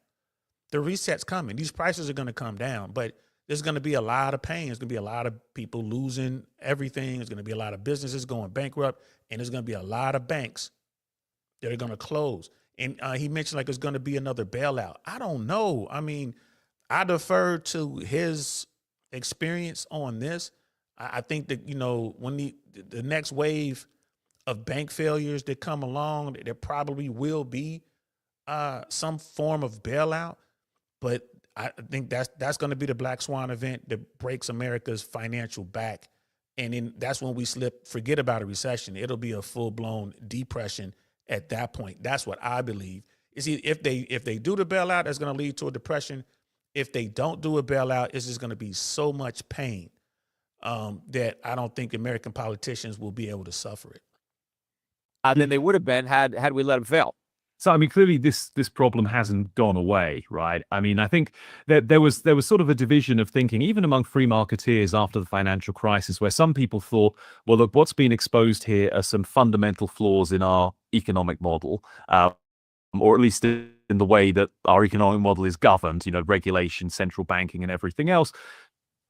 The reset's coming. These prices are going to come down, but there's going to be a lot of pain. There's going to be a lot of people losing everything. There's going to be a lot of businesses going bankrupt, and there's going to be a lot of banks that are going to close. And he mentioned, like, there's going to be another bailout. I don't know. I mean, I defer to his experience on this. I think that, you know, when the next wave of bank failures that come along, there probably will be some form of bailout. But I think that's going to be the black swan event that breaks America's financial back. And then that's when we forget about a recession. It'll be a full-blown depression at that point. That's what I believe. Is if they do the bailout, that's going to lead to a depression. If they don't do a bailout, it's just going to be so much pain that I don't think American politicians will be able to suffer it. And then they would have been had we let them fail. So, I mean, clearly this problem hasn't gone away, right? I mean, I think that there was sort of a division of thinking, even among free marketeers after the financial crisis, where some people thought, well, look, what's been exposed here are some fundamental flaws in our economic model, or at least in the way that our economic model is governed, you know, regulation, central banking, and everything else.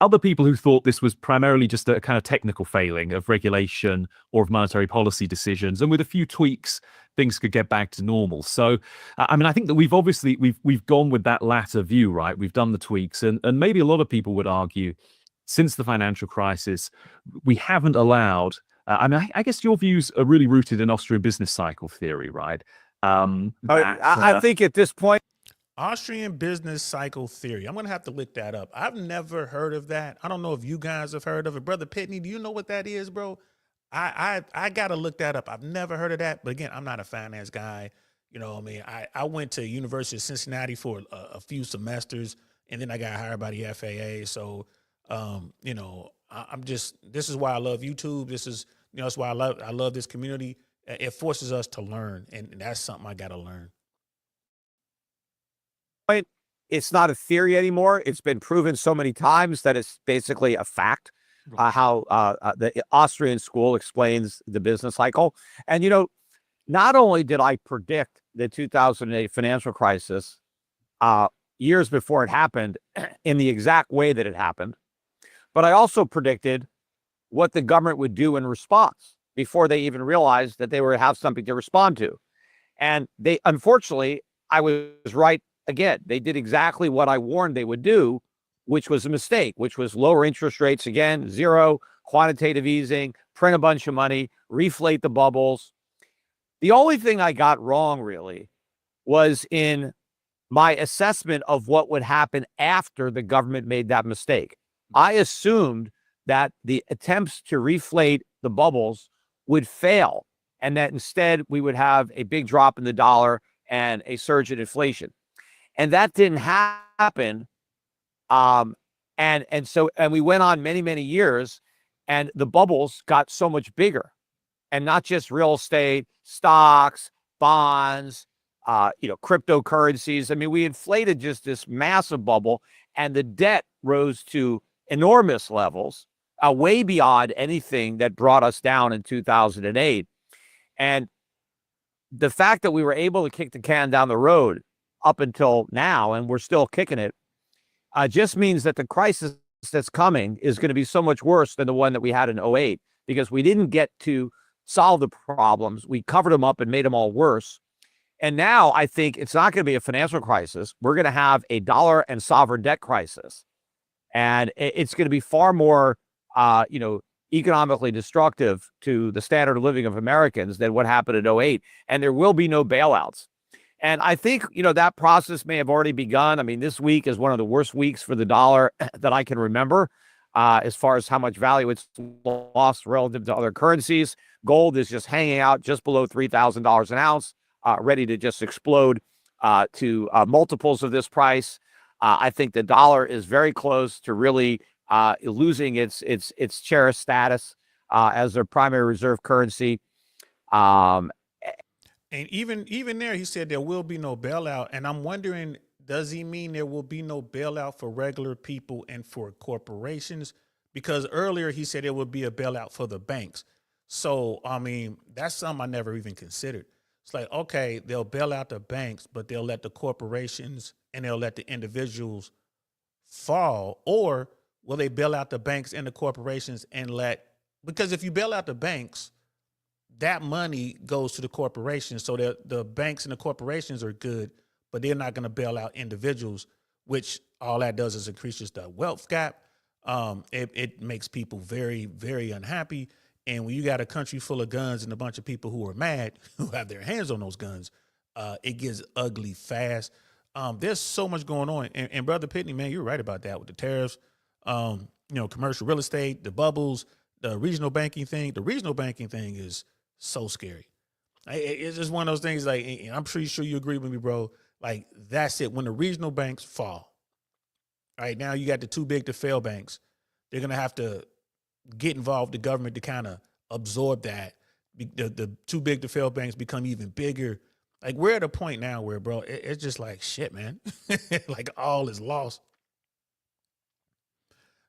other people who thought this was primarily just a kind of technical failing of regulation or of monetary policy decisions, and with a few tweaks, things could get back to normal. So, I mean, I think that we've gone with that latter view, right? We've done the tweaks, and maybe a lot of people would argue, since the financial crisis, we haven't allowed. I mean, I guess your views are really rooted in Austrian business cycle theory, right? I think at this point, Austrian business cycle theory. I'm going to have to look that up. I've never heard of that. I don't know if you guys have heard of it. Brother Pitney, do you know what that is, bro? I got to look that up. I've never heard of that. But again, I'm not a finance guy. You know what I mean? I went to University of Cincinnati for a few semesters, and then I got hired by the FAA. So, you know, this is why I love YouTube. This is, you know, that's why I love this community. It forces us to learn, and that's something I got to learn. it's not a theory anymore. It's been proven so many times that it's basically a fact. How the Austrian school explains the business cycle. And, you know, not only did I predict the 2008 financial crisis years before it happened in the exact way that it happened, but I also predicted what the government would do in response before they even realized that they would have something to respond to. And they, unfortunately, I was right again. They did exactly what I warned they would do, which was a mistake, which was lower interest rates again, zero, quantitative easing, print a bunch of money, reflate the bubbles. The only thing I got wrong really was in my assessment of what would happen after the government made that mistake. I assumed that the attempts to reflate the bubbles would fail and that instead we would have a big drop in the dollar and a surge in inflation. And that didn't happen. And we went on many, many years, and the bubbles got so much bigger, and not just real estate, stocks, bonds, cryptocurrencies. I mean, we inflated just this massive bubble, and the debt rose to enormous levels, way beyond anything that brought us down in 2008. And the fact that we were able to kick the can down the road up until now, and we're still kicking it, just means that the crisis that's coming is going to be so much worse than the one that we had in 2008, because we didn't get to solve the problems. We covered them up and made them all worse. And now I think it's not going to be a financial crisis. We're going to have a dollar and sovereign debt crisis. And it's going to be far more, economically destructive to the standard of living of Americans than what happened in 2008. And there will be no bailouts. And I think, that process may have already begun. I mean, this week is one of the worst weeks for the dollar that I can remember, as far as how much value it's lost relative to other currencies. Gold is just hanging out just below $3,000 an ounce, ready to just explode to multiples of this price. I think the dollar is very close to really losing its cherished status as their primary reserve currency. And even there, he said there will be no bailout. And I'm wondering, does he mean there will be no bailout for regular people and for corporations? Because earlier he said there would be a bailout for the banks. So, I mean, that's something I never even considered. It's like, okay, they'll bail out the banks, but they'll let the corporations and they'll let the individuals fall. Or will they bail out the banks and the corporations and because if you bail out the banks, that money goes to the corporations, so that the banks and the corporations are good, but they're not going to bail out individuals, which all that does is increases the wealth gap. It makes people very, very unhappy. And when you got a country full of guns and a bunch of people who are mad, who have their hands on those guns, it gets ugly fast. There's so much going on. And Brother Pitney, man, you're right about that with the tariffs, commercial real estate, the bubbles, the regional banking thing. The regional banking thing is so scary. It's just one of those things, like, and I'm pretty sure you agree with me, bro. Like, that's it. When the regional banks fall, right now you got the too big to fail banks. They're going to have to get involved, the government, to kind of absorb that. The too big to fail banks become even bigger. Like, we're at a point now where, bro, it's just like, shit, man. Like, all is lost.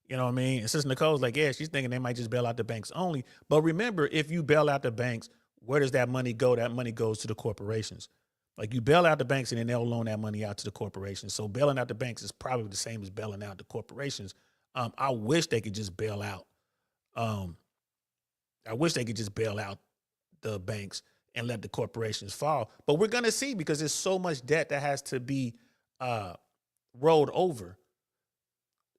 You know what I mean? And Sister Nicole's like, yeah, she's thinking they might just bail out the banks only. But remember, if you bail out the banks, where does that money go? That money goes to the corporations. Like, you bail out the banks and then they'll loan that money out to the corporations. So bailing out the banks is probably the same as bailing out the corporations. I wish they could just bail out. I wish they could just bail out the banks and let the corporations fall. But we're gonna see, because there's so much debt that has to be rolled over.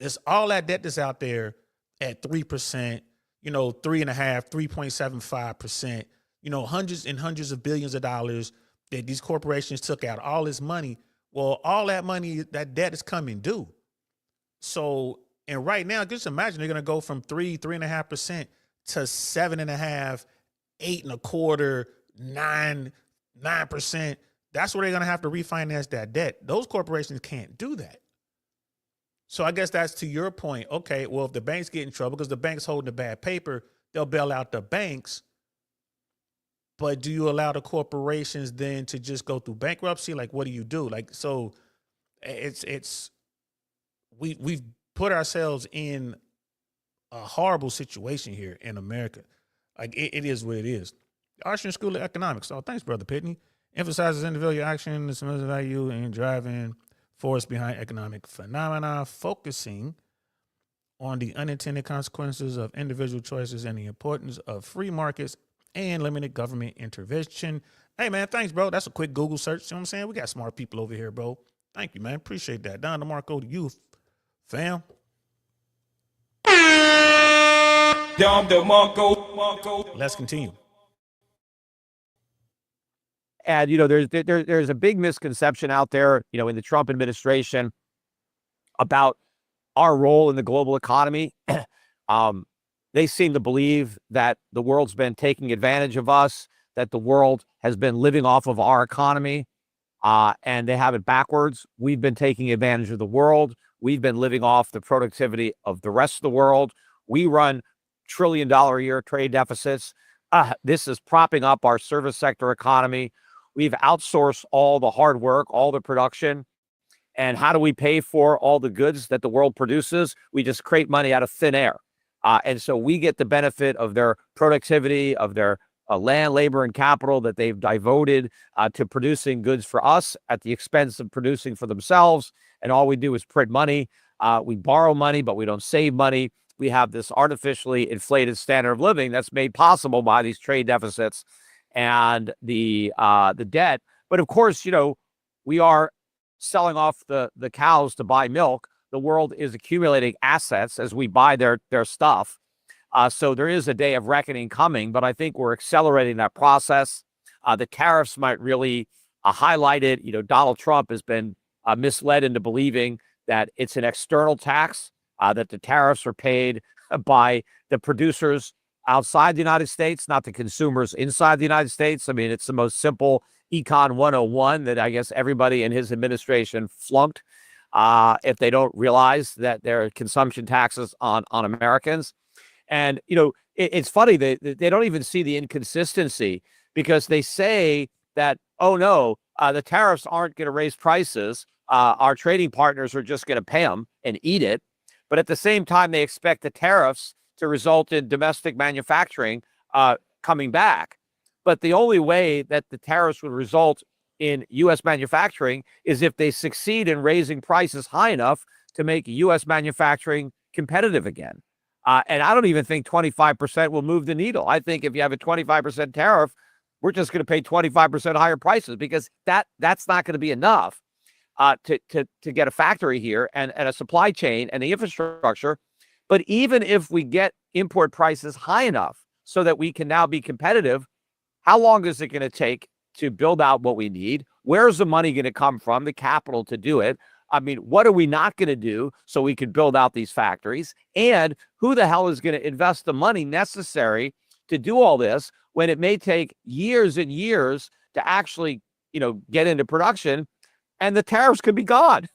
It's all that debt that's out there at 3%, 3.5, 3.75%, hundreds and hundreds of billions of dollars that these corporations took out, all this money. Well, all that money, that debt is coming due. So, and right now, just imagine they're going to go from 3.5% to 7.5%, 8.25%, 9%. That's where they're going to have to refinance that debt. Those corporations can't do that. So I guess that's to your point. Okay, well, if the banks get in trouble because the bank's holding the bad paper, they'll bail out the banks. But do you allow the corporations then to just go through bankruptcy? Like, what do you do? Like, so we've put ourselves in a horrible situation here in America. Like, it is what it is. Austrian School of Economics. Oh, thanks, Brother Pitney. Emphasizes individual action, the semester value, and driving force behind economic phenomena, focusing on the unintended consequences of individual choices and the importance of free markets and limited government intervention. Hey, man, thanks, bro. That's a quick Google search. You know what I'm saying? We got smart people over here, bro. Thank you, man. Appreciate that. Don DeMarco to you, fam. Don DeMarco. Let's continue. And, there's a big misconception out there, in the Trump administration about our role in the global economy. They seem to believe that the world's been taking advantage of us, that the world has been living off of our economy, and they have it backwards. We've been taking advantage of the world. We've been living off the productivity of the rest of the world. We run trillion-dollar a year trade deficits. This is propping up our service sector economy. We've outsourced all the hard work, all the production. And how do we pay for all the goods that the world produces? We just create money out of thin air. And so we get the benefit of their productivity, of their land, labor, and capital that they've devoted to producing goods for us at the expense of producing for themselves. And all we do is print money. We borrow money, but we don't save money. We have this artificially inflated standard of living that's made possible by these trade deficits and the debt. But of course, we are selling off the cows to buy milk. The world is accumulating assets as we buy their stuff. So there is a day of reckoning coming, but I think we're accelerating that process. The tariffs might really highlight it. Donald Trump has been misled into believing that it's an external tax, that the tariffs are paid by the producers outside the United States, not the consumers inside the United States. I mean, it's the most simple Econ 101 that I guess everybody in his administration flunked if they don't realize that there are consumption taxes on Americans. And, it's funny, they don't even see the inconsistency, because they say that, oh, no, the tariffs aren't going to raise prices. Our trading partners are just going to pay them and eat it. But at the same time, they expect the tariffs to result in domestic manufacturing coming back. But the only way that the tariffs would result in U.S. manufacturing is if they succeed in raising prices high enough to make U.S. manufacturing competitive again. And I don't even think 25% will move the needle. I think if you have a 25% tariff, we're just going to pay 25% higher prices, because that's not going to be enough to get a factory here and a supply chain and the infrastructure. But even if we get import prices high enough so that we can now be competitive, how long is it going to take to build out what we need? Where's the money going to come from, the capital to do it? I mean, what are we not going to do so we can build out these factories? And who the hell is going to invest the money necessary to do all this when it may take years and years to actually, get into production, and the tariffs could be gone?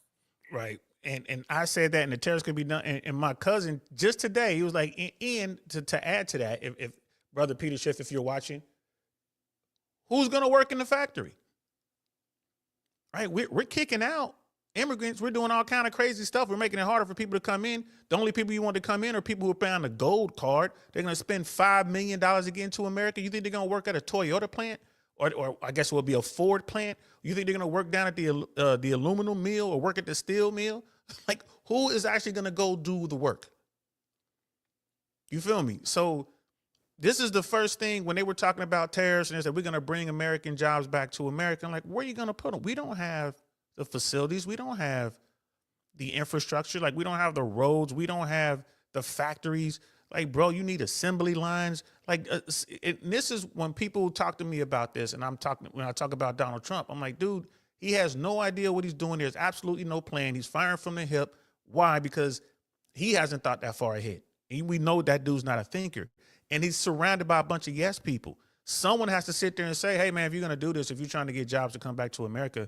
Right. And I said that, and the tariffs could be done. And my cousin just today, he was like, and to add to that, if Brother Peter Schiff, if you're watching, who's going to work in the factory? Right. We're kicking out immigrants. We're doing all kind of crazy stuff. We're making it harder for people to come in. The only people you want to come in are people who are paying on the gold card. They're going to spend $5 million to get into America. You think they're going to work at a Toyota plant or I guess it will be a Ford plant. You think they're going to work down at the aluminum mill or work at the steel mill? Like, who is actually going to go do the work? You feel me? So this is the first thing when they were talking about tariffs and they said, we're going to bring American jobs back to America. I'm like, where are you going to put them? We don't have the facilities. We don't have the infrastructure. Like, we don't have the roads. We don't have the factories. Like, bro, you need assembly lines. Like, this is when people talk to me about this, and when I talk about Donald Trump, I'm like, dude, he has no idea what he's doing. There's absolutely no plan. He's firing from the hip. Why? Because he hasn't thought that far ahead. And we know that dude's not a thinker. And he's surrounded by a bunch of yes people. Someone has to sit there and say, hey, man, if you're going to do this, if you're trying to get jobs to come back to America,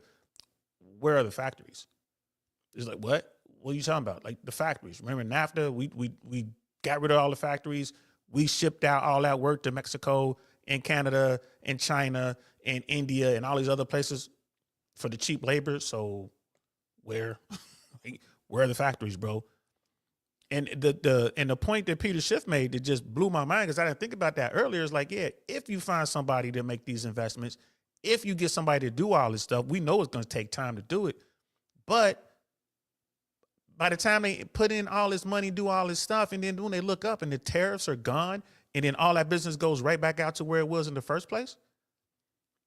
where are the factories? It's like, what? What are you talking about? Like, the factories. Remember NAFTA? We got rid of all the factories. We shipped out all that work to Mexico and Canada and China and India and all these other places for the cheap labor. So where are the factories, bro? And the point that Peter Schiff made that just blew my mind, because I didn't think about that earlier, is like, yeah, if you find somebody to make these investments, if you get somebody to do all this stuff, we know it's going to take time to do it. But by the time they put in all this money, do all this stuff, and then when they look up and the tariffs are gone, and then all that business goes right back out to where it was in the first place,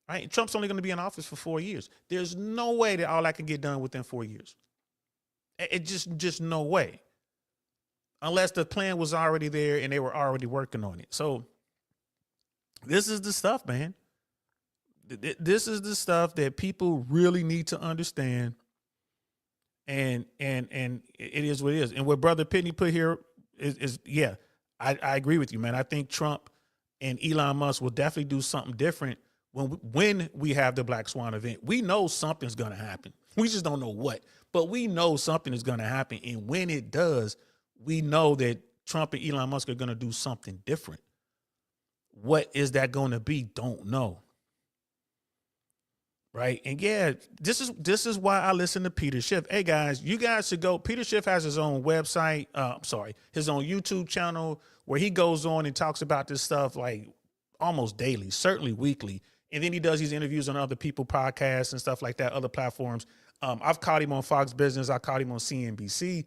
right? Trump's only going to be in office for 4 years. There's no way that all that can get done within 4 years. It just no way. Unless the plan was already there and they were already working on it. So this is the stuff, man. This is the stuff that people really need to understand. And it is what it is. And what Brother Pitney put here is yeah, I agree with you, man. I think Trump and Elon Musk will definitely do something different when we have the Black Swan event. We know something's going to happen. We just don't know what. But we know something is going to happen. And when it does, we know that Trump and Elon Musk are going to do something different. What is that going to be? Don't know. Right. And yeah, this is why I listen to Peter Schiff. Hey, guys, you guys should go. Peter Schiff has his own website. His own YouTube channel where he goes on and talks about this stuff like almost daily, certainly weekly. And then he does these interviews on other people podcasts and stuff like that, other platforms. I've caught him on Fox Business. I caught him on CNBC.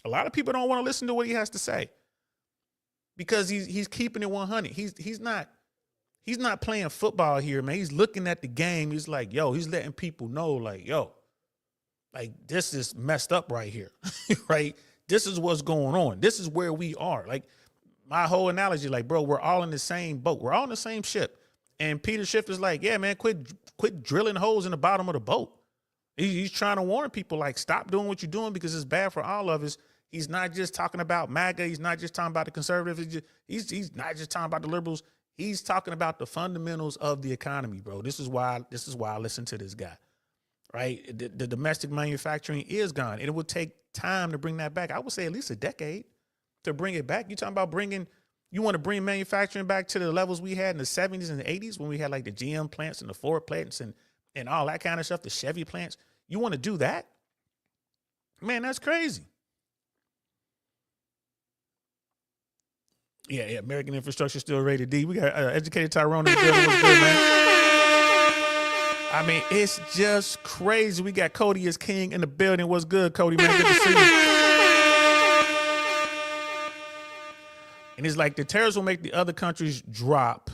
A lot of people don't want to listen to what he has to say because he's keeping it 100. He's not playing football here, man. He's looking at the game. He's like, yo, he's letting people know, like, yo, like, this is messed up right here, right? This is what's going on. This is where we are. Like, my whole analogy, like, bro, we're all in the same boat. We're all in the same ship. And Peter Schiff is like, yeah, man, quit drilling holes in the bottom of the boat. He's trying to warn people, like, stop doing what you're doing because it's bad for all of us. He's not just talking about MAGA. He's not just talking about the conservatives. He's not just talking about the liberals. He's talking about the fundamentals of the economy, bro. This is why I listen to this guy, right? The domestic manufacturing is gone. And it would take time to bring that back. I would say at least a decade to bring it back. You're talking about you want to bring manufacturing back to the levels we had in the 70s and the 80s when we had like the GM plants and the Ford plants and all that kind of stuff, the Chevy plants. You want to do that? Man, that's crazy. Yeah, American infrastructure still rated D. We got Educated Tyrone in the building. What's good, man? I mean, it's just crazy. We got Cody as king in the building. What's good, Cody, man? Good to see you. And it's like the tariffs will make the other countries drop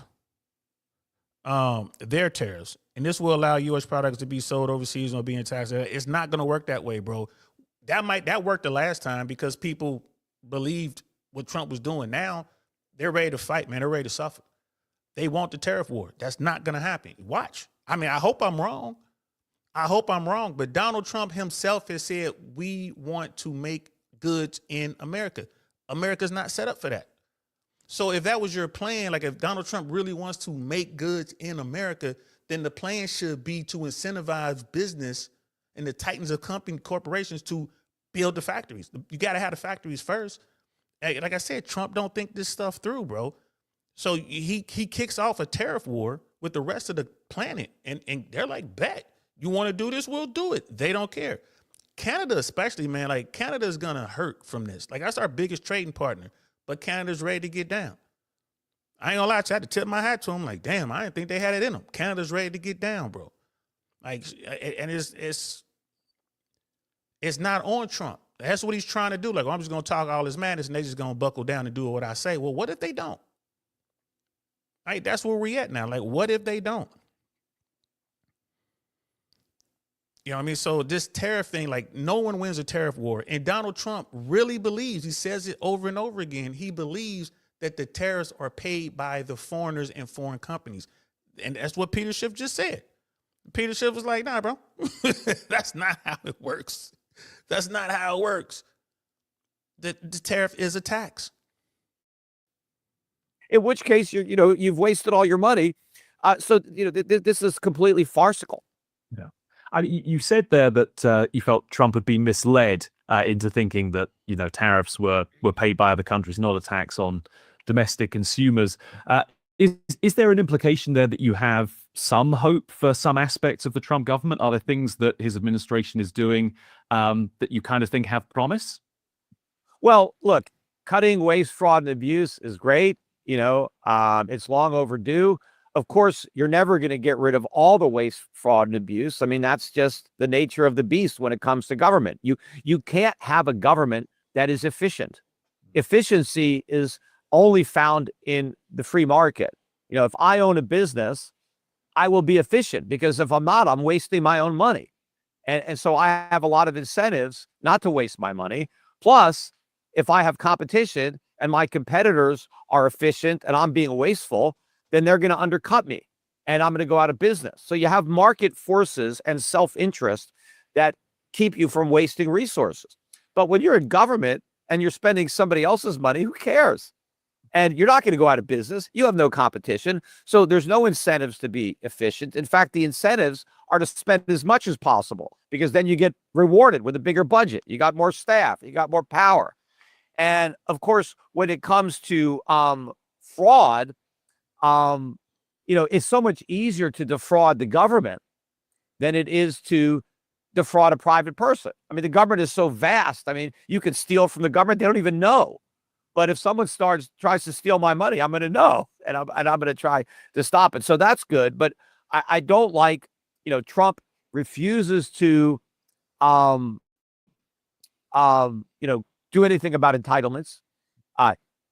their tariffs. And this will allow U.S. products to be sold overseas or being taxed. It's not going to work that way, bro. That worked the last time because people believed what Trump was doing. Now they're ready to fight, man. They're ready to suffer. They want the tariff war. That's not going to happen. Watch. I mean, I hope I'm wrong. But Donald Trump himself has said we want to make goods in America. America's not set up for that. So if that was your plan, like if Donald Trump really wants to make goods in America, then the plan should be to incentivize business and the titans of corporations to build the factories. You got to have the factories first. Hey, like I said, Trump don't think this stuff through, bro. So he kicks off a tariff war with the rest of the planet. And they're like, bet, you want to do this? We'll do it. They don't care. Canada especially, man, like Canada's going to hurt from this. Like that's our biggest trading partner. But Canada's ready to get down. I ain't gonna lie to you, I had to tip my hat to him. Like, damn, I didn't think they had it in them. Canada's ready to get down, bro. Like, and it's not on Trump. That's what he's trying to do. Like, I'm just gonna talk all this madness, and they just gonna buckle down and do what I say. Well, what if they don't? Like, that's where we at now. Like, what if they don't? You know what I mean? So this tariff thing, like, no one wins a tariff war. And Donald Trump really believes, he says it over and over again, he believes that the tariffs are paid by the foreigners and foreign companies. And that's what Peter Schiff just said. Peter Schiff was like, nah, bro, that's not how it works. That's not how it works. The tariff is a tax. In which case, you've wasted all your money. So this is completely farcical. Yeah. I mean, you said there that you felt Trump had been misled into thinking that tariffs were paid by other countries, not a tax on domestic consumers. Is there an implication there that you have some hope for some aspects of the Trump government? Are there things that his administration is doing that you kind of think have promise? Well, look, cutting waste, fraud, and abuse is great. It's long overdue. Of course, you're never going to get rid of all the waste, fraud, and abuse. I mean, that's just the nature of the beast when it comes to government. You can't have a government that is efficient. Efficiency is only found in the free market. If I own a business, I will be efficient, because if I'm not, I'm wasting my own money. And so I have a lot of incentives not to waste my money. Plus, if I have competition and my competitors are efficient and I'm being wasteful, then they're going to undercut me and I'm going to go out of business. So you have market forces and self-interest that keep you from wasting resources. But when you're in government and you're spending somebody else's money, who cares? And you're not going to go out of business. You have no competition. So there's no incentives to be efficient. In fact, the incentives are to spend as much as possible, because then you get rewarded with a bigger budget. You got more staff. You got more power. And of course, when it comes to fraud, it's so much easier to defraud the government than it is to defraud a private person. I mean, the government is so vast. I mean, you can steal from the government. They don't even know. But if someone tries to steal my money, I'm going to know, and I'm going to try to stop it. So that's good. But I don't like, Trump refuses to, do anything about entitlements.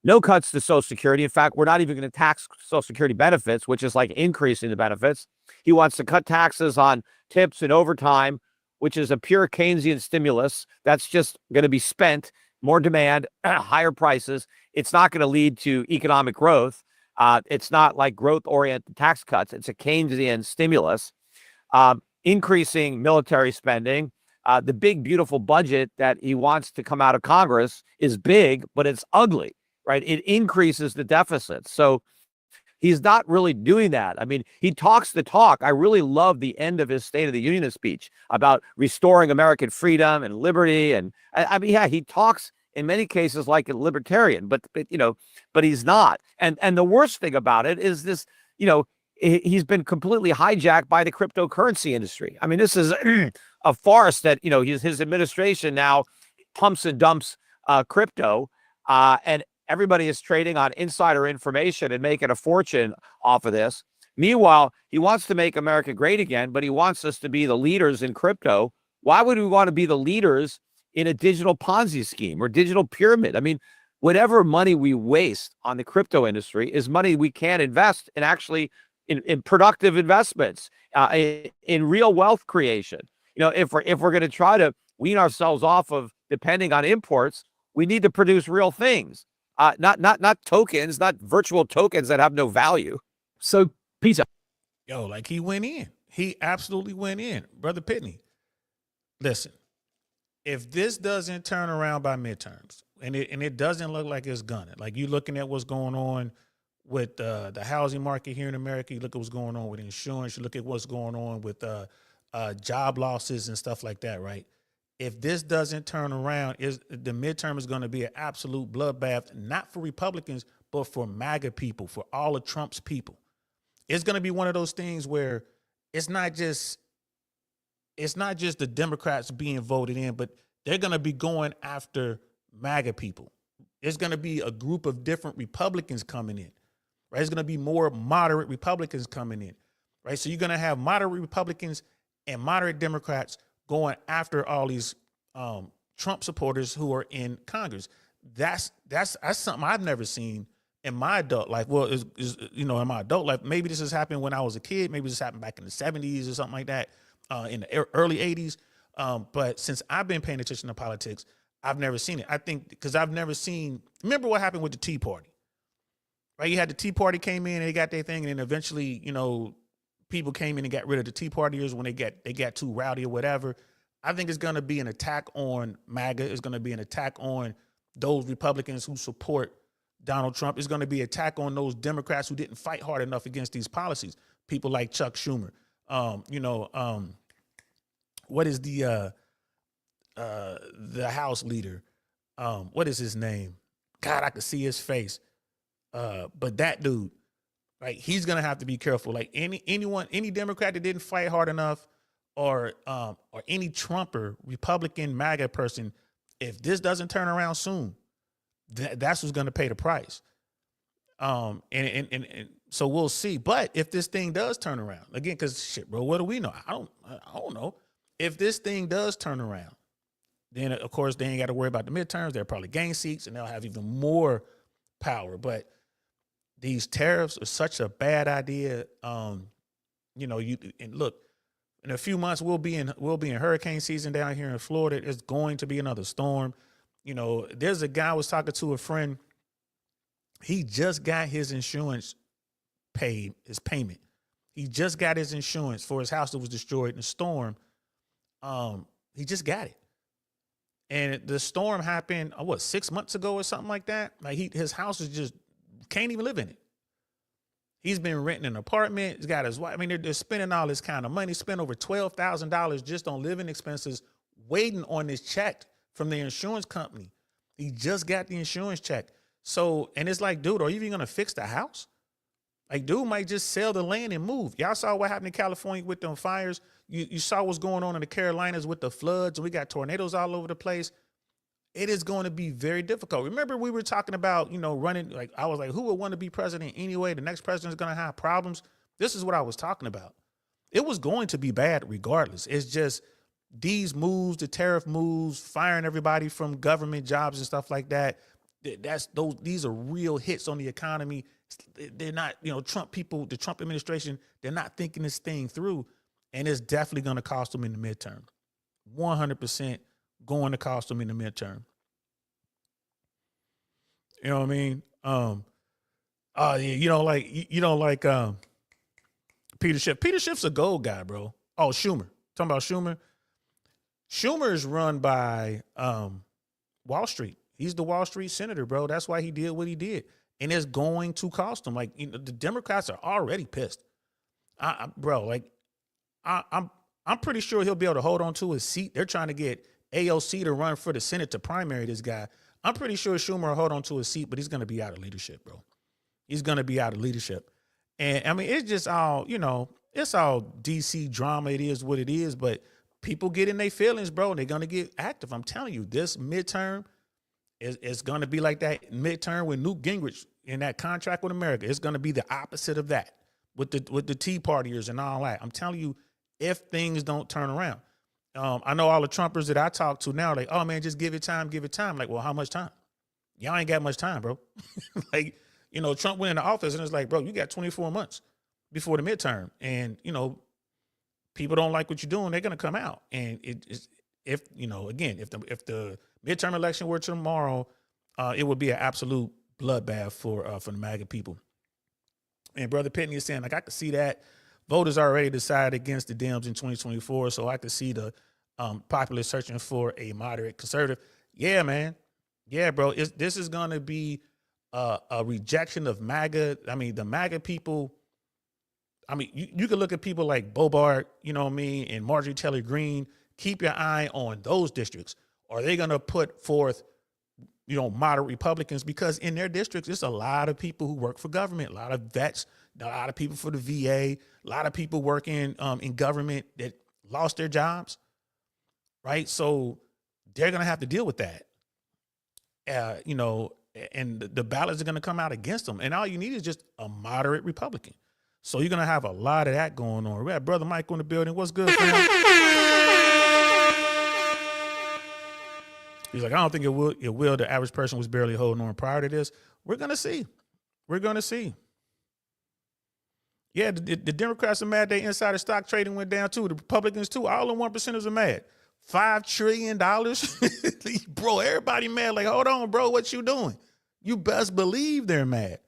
No cuts to Social Security. In fact, we're not even going to tax Social Security benefits, which is like increasing the benefits. He wants to cut taxes on tips and overtime, which is a pure Keynesian stimulus. That's just going to be spent, more demand, higher prices. It's not going to lead to economic growth. It's not like growth-oriented tax cuts. It's a Keynesian stimulus. Increasing military spending. The big, beautiful budget that he wants to come out of Congress is big, but it's ugly. Right? It increases the deficit. So he's not really doing that. I mean, he talks the talk. I really love the end of his State of the Union speech about restoring American freedom and liberty. And I mean, yeah, he talks in many cases like a libertarian, but he's not. And the worst thing about it is this, he's been completely hijacked by the cryptocurrency industry. I mean, this is a farce that, his administration now pumps and dumps crypto, and everybody is trading on insider information and making a fortune off of this. Meanwhile, he wants to make America great again, but he wants us to be the leaders in crypto. Why would we want to be the leaders in a digital Ponzi scheme or digital pyramid? I mean, whatever money we waste on the crypto industry is money we can't invest in actually in productive investments, in real wealth creation. If we're going to try to wean ourselves off of depending on imports, we need to produce real things. Not tokens, not virtual tokens that have no value. So, Peter. Like he went in. He absolutely went in. Brother Pitney, listen, if this doesn't turn around by midterms, and it doesn't look like it's gonna, like you looking at what's going on with the housing market here in America, you look at what's going on with insurance, you look at what's going on with job losses and stuff like that, right? If this doesn't turn around, the midterm is going to be an absolute bloodbath, not for Republicans, but for MAGA people, for all of Trump's people. It's going to be one of those things where it's not just the Democrats being voted in, but they're going to be going after MAGA people. It's going to be a group of different Republicans coming in. right? It's going to be more moderate Republicans coming in, right? So you're going to have moderate Republicans and moderate Democrats going after all these Trump supporters who are in Congress. That's something I've never seen in my adult life. Well, in my adult life, maybe this has happened when I was a kid. Maybe this happened back in the 70s or something like that, in the early 80s. But since I've been paying attention to politics, I've never seen it. I think because I've never seen, remember what happened with the Tea Party, right? You had the Tea Party came in and they got their thing, and then eventually, people came in and got rid of the Tea Partiers when they got too rowdy or whatever. I think it's going to be an attack on MAGA. It's going to be an attack on those Republicans who support Donald Trump. It's going to be an attack on those Democrats who didn't fight hard enough against these policies. People like Chuck Schumer. What is the House leader? What is his name? God, I could see his face. But that dude, right? He's gonna have to be careful. Like any Democrat that didn't fight hard enough, or any Trumper, Republican, MAGA person, if this doesn't turn around soon, that's who's gonna pay the price. And so we'll see. But if this thing does turn around again, because shit, bro, what do we know? I don't know. If this thing does turn around, then of course they ain't got to worry about the midterms. They'll probably gain seats and they'll have even more power. But these tariffs are such a bad idea. And look, in a few months we'll be in hurricane season down here in Florida. There's going to be another storm. There's a guy I was talking to, a friend. He just got his insurance paid, his payment. He just got his insurance for his house that was destroyed in the storm. He just got it. And the storm happened, 6 months ago or something like that? Like his house is just, can't even live in it. He's been renting an apartment. He's got his wife. I mean, they're spending all this kind of money, spent over $12,000 just on living expenses, waiting on this check from the insurance company. He just got the insurance check. So, and it's like, dude, are you even going to fix the house? Like, dude might just sell the land and move. Y'all saw what happened in California with them fires. You saw what's going on in the Carolinas with the floods, and we got tornadoes all over the place. It is going to be very difficult. Remember, we were talking about, running, like, I was like, who would want to be president anyway? The next president is going to have problems. This is what I was talking about. It was going to be bad regardless. It's just these moves, the tariff moves, firing everybody from government jobs and stuff like that. These are real hits on the economy. They're not, Trump people, the Trump administration, they're not thinking this thing through. And it's definitely going to cost them in the midterm. 100% going to cost them in the midterm. You know what I mean? Peter Schiff. Peter Schiff's a gold guy, bro. Oh, Schumer. Talking about Schumer. Schumer is run by Wall Street. He's the Wall Street senator, bro. That's why he did what he did. And it's going to cost him. Like, the Democrats are already pissed. I'm pretty sure he'll be able to hold on to his seat. They're trying to get AOC to run for the Senate to primary this guy. I'm pretty sure Schumer will hold on to his seat, but he's going to be out of leadership, bro. He's going to be out of leadership. And I mean, it's just all, it's all DC drama. It is what it is, but people get in their feelings, bro, and they're going to get active. I'm telling you, this midterm is going to be like that midterm with Newt Gingrich in that contract with America. It's going to be the opposite of that with the Tea Partiers and all that. I'm telling you, if things don't turn around. I know all the Trumpers that I talk to now are like, oh man, just give it time, give it time. Like, well, how much time? Y'all ain't got much time, bro. Like, Trump went into office and it's like, bro, you got 24 months before the midterm. And, people don't like what you're doing, they're going to come out. And if the midterm election were tomorrow, it would be an absolute bloodbath for the MAGA people. And Brother Pitney is saying, like, I could see that. Voters already decided against the Dems in 2024, so I could see the populace searching for a moderate conservative. Yeah, man. Yeah, bro. This is going to be a rejection of MAGA. I mean, the MAGA people, I mean, you can look at people like Bobart, and Marjorie Taylor Greene. Keep your eye on those districts. Are they going to put forth, moderate Republicans? Because in their districts, there's a lot of people who work for government, a lot of vets, a lot of people for the VA, a lot of people working in government that lost their jobs, right? So they're going to have to deal with that. and the ballots are going to come out against him. And all you need is just a moderate Republican. So you're going to have a lot of that going on. We have Brother Mike in the building. What's good, fam? He's like, I don't think it will. It will. The average person was barely holding on prior to this. We're going to see. We're going to see. Yeah, the Democrats are mad. Their insider stock trading went down too. The Republicans too. All the 1%ers are mad. $5 trillion, bro. Everybody mad. Like, hold on, bro. What you doing? You best believe they're mad.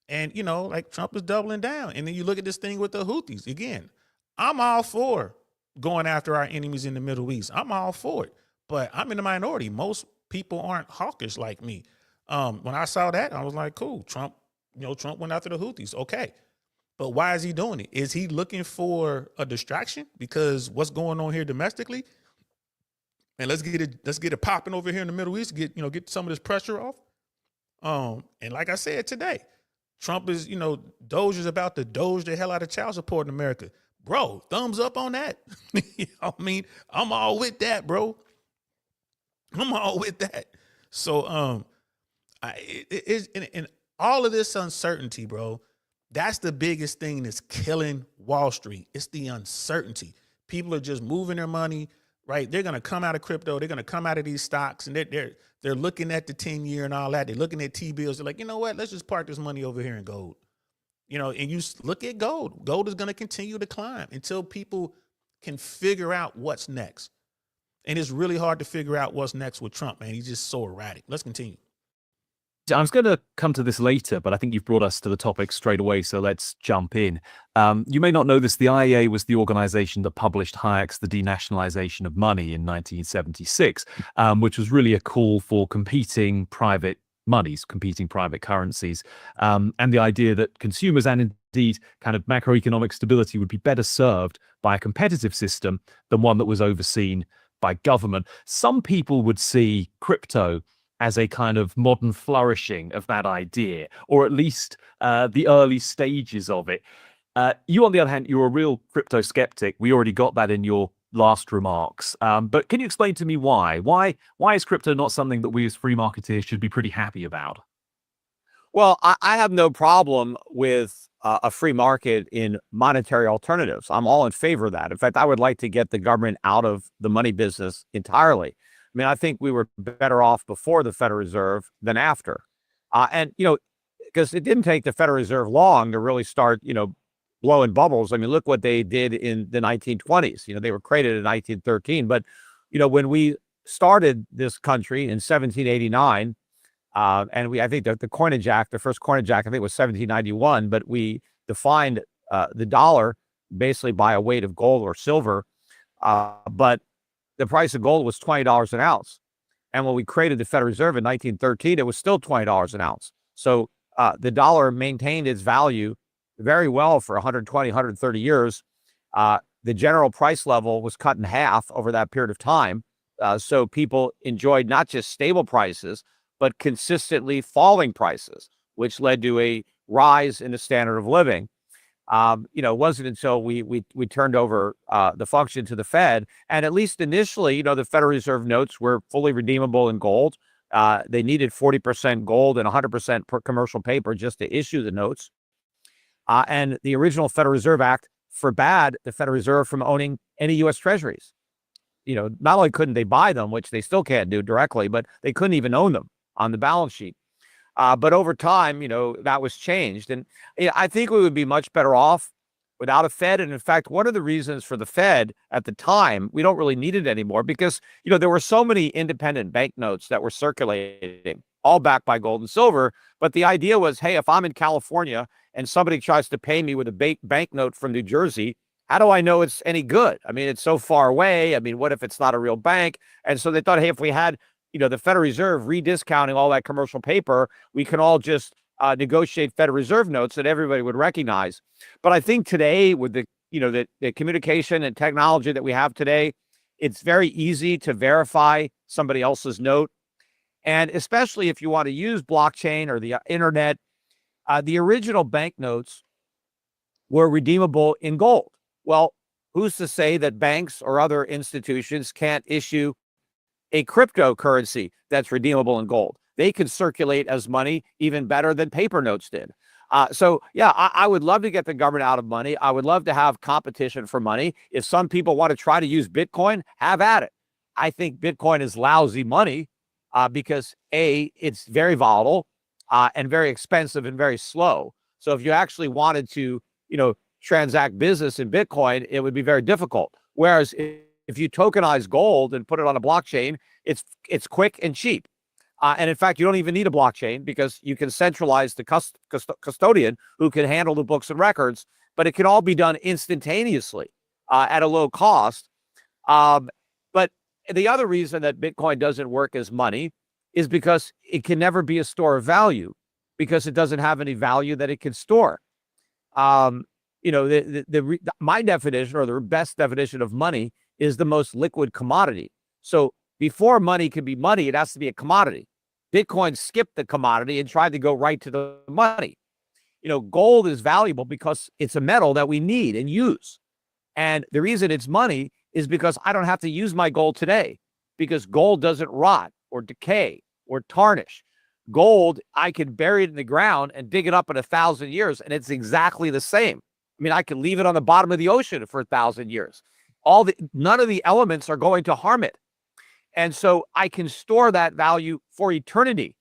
And you know, like Trump is doubling down. And then you look at this thing with the Houthis again. I'm all for going after our enemies in the Middle East. I'm all for it. But I'm in the minority. Most people aren't hawkish like me. When I saw that, I was like, cool. Trump went after the Houthis. Okay. But why is he doing it? Is he looking for a distraction? Because what's going on here domestically? And let's get it popping over here in the Middle East, get some of this pressure off. And like I said today, Trump is, Doge is about to doge the hell out of child support in America. Bro, thumbs up on that. I mean, I'm all with that, bro. I'm all with that. So in all of this uncertainty, bro, that's the biggest thing that's killing Wall Street. It's the uncertainty. People are just moving their money, right? They're going to come out of crypto. They're going to come out of these stocks, and they're looking at the 10-year and all that. They're looking at T-bills. They're like, you know what? Let's just park this money over here in gold. And you look at gold. Gold is going to continue to climb until people can figure out what's next. And it's really hard to figure out what's next with Trump, man. He's just so erratic. Let's continue. I was going to come to this later, but I think you've brought us to the topic straight away, so let's jump in. You may not know this, the IEA was the organization that published Hayek's The Denationalization of Money in 1976, which was really a call for competing private monies, competing private currencies, and the idea that consumers and indeed kind of macroeconomic stability would be better served by a competitive system than one that was overseen by government. Some people would see crypto as a kind of modern flourishing of that idea, or at least the early stages of it. You, on the other hand, you're a real crypto skeptic. We already got that in your last remarks. But can you explain to me why? Why is crypto not something that we as free marketeers should be pretty happy about? Well, I have no problem with a free market in monetary alternatives. I'm all in favor of that. In fact, I would like to get the government out of the money business entirely. I mean, I think we were better off before the Federal Reserve than after. And, because it didn't take the Federal Reserve long to really start, blowing bubbles. I mean, look what they did in the 1920s. They were created in 1913. But, when we started this country in 1789, and I think that the Coinage Act, the first Coinage Act, I think was 1791, but we defined the dollar basically by a weight of gold or silver. But the price of gold was $20 an ounce. And when we created the Federal Reserve in 1913, it was still $20 an ounce. So the dollar maintained its value very well for 120, 130 years. The general price level was cut in half over that period of time. So people enjoyed not just stable prices, but consistently falling prices, which led to a rise in the standard of living. It wasn't until we turned over the function to the Fed, and at least initially, the Federal Reserve notes were fully redeemable in gold. They needed 40% gold and 100% per commercial paper just to issue the notes. And the original Federal Reserve Act forbade the Federal Reserve from owning any U.S. Treasuries. Not only couldn't they buy them, which they still can't do directly, but they couldn't even own them on the balance sheet. But over time, that was changed. And I think we would be much better off without a Fed. And in fact, one of the reasons for the Fed at the time, we don't really need it anymore because, there were so many independent banknotes that were circulating, all backed by gold and silver. But the idea was, hey, if I'm in California and somebody tries to pay me with a banknote from New Jersey, how do I know it's any good? I mean, it's so far away. I mean, what if it's not a real bank? And so they thought, hey, if we had the Federal Reserve rediscounting all that commercial paper, we can all just negotiate Federal Reserve notes that everybody would recognize. But I think today with the communication and technology that we have today, it's very easy to verify somebody else's note. And especially if you want to use blockchain or the internet, the original banknotes were redeemable in gold. Well, who's to say that banks or other institutions can't issue a cryptocurrency that's redeemable in gold? they can circulate as money even better than paper notes did. So yeah, I would love to get the government out of money. I would love to have competition for money. If some people want to try to use Bitcoin, have at it. I think Bitcoin is lousy money because it's very volatile and very expensive and very slow. So if you actually wanted to, transact business in Bitcoin, it would be very difficult. Whereas if you tokenize gold and put it on a blockchain, it's quick and cheap. And in fact, you don't even need a blockchain because you can centralize the custodian who can handle the books and records, but it can all be done instantaneously at a low cost. But the other reason that Bitcoin doesn't work as money is because it can never be a store of value because it doesn't have any value that it can store. My definition, or the best definition of money, is the most liquid commodity. So before money can be money, it has to be a commodity. Bitcoin skipped the commodity and tried to go right to the money. Gold is valuable because it's a metal that we need and use. And the reason it's money is because I don't have to use my gold today because gold doesn't rot or decay or tarnish. Gold, I can bury it in the ground and dig it up in 1,000 years, and it's exactly the same. I mean, I can leave it on the bottom of the ocean for 1,000 years. None of the elements are going to harm it. And so I can store that value for eternity.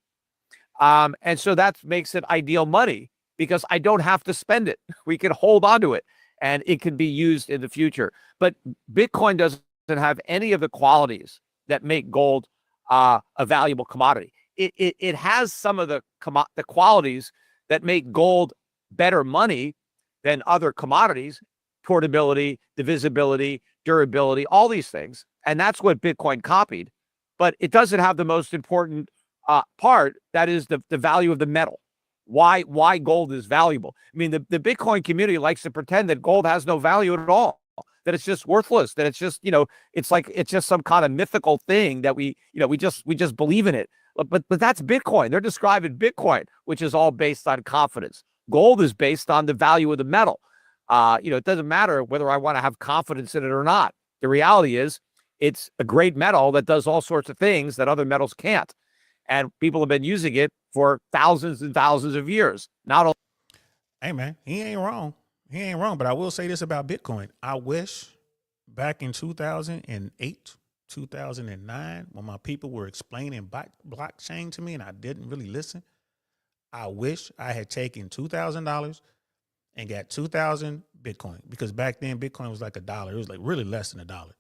And so that makes it ideal money because I don't have to spend it. We can hold on to it and it can be used in the future. But Bitcoin doesn't have any of the qualities that make gold a valuable commodity. It has some of the qualities that make gold better money than other commodities: portability, divisibility, durability, all these things. And that's what Bitcoin copied. But it doesn't have the most important part, that is the value of the metal. Why gold is valuable. I mean, the Bitcoin community likes to pretend that gold has no value at all, that it's just worthless, that it's just, it's just some kind of mythical thing that we just believe in it. But that's Bitcoin. They're describing Bitcoin, which is all based on confidence. Gold is based on the value of the metal. It doesn't matter whether I want to have confidence in it or not. The reality is it's a great metal that does all sorts of things that other metals can't. And people have been using it for thousands and thousands of years. Hey, man, he ain't wrong. He ain't wrong. But I will say this about Bitcoin. I wish back in 2008, 2009, when my people were explaining blockchain to me and I didn't really listen, I wish I had taken $2,000 and got 2,000 Bitcoin, because back then Bitcoin was like $1. It was like really less than $1.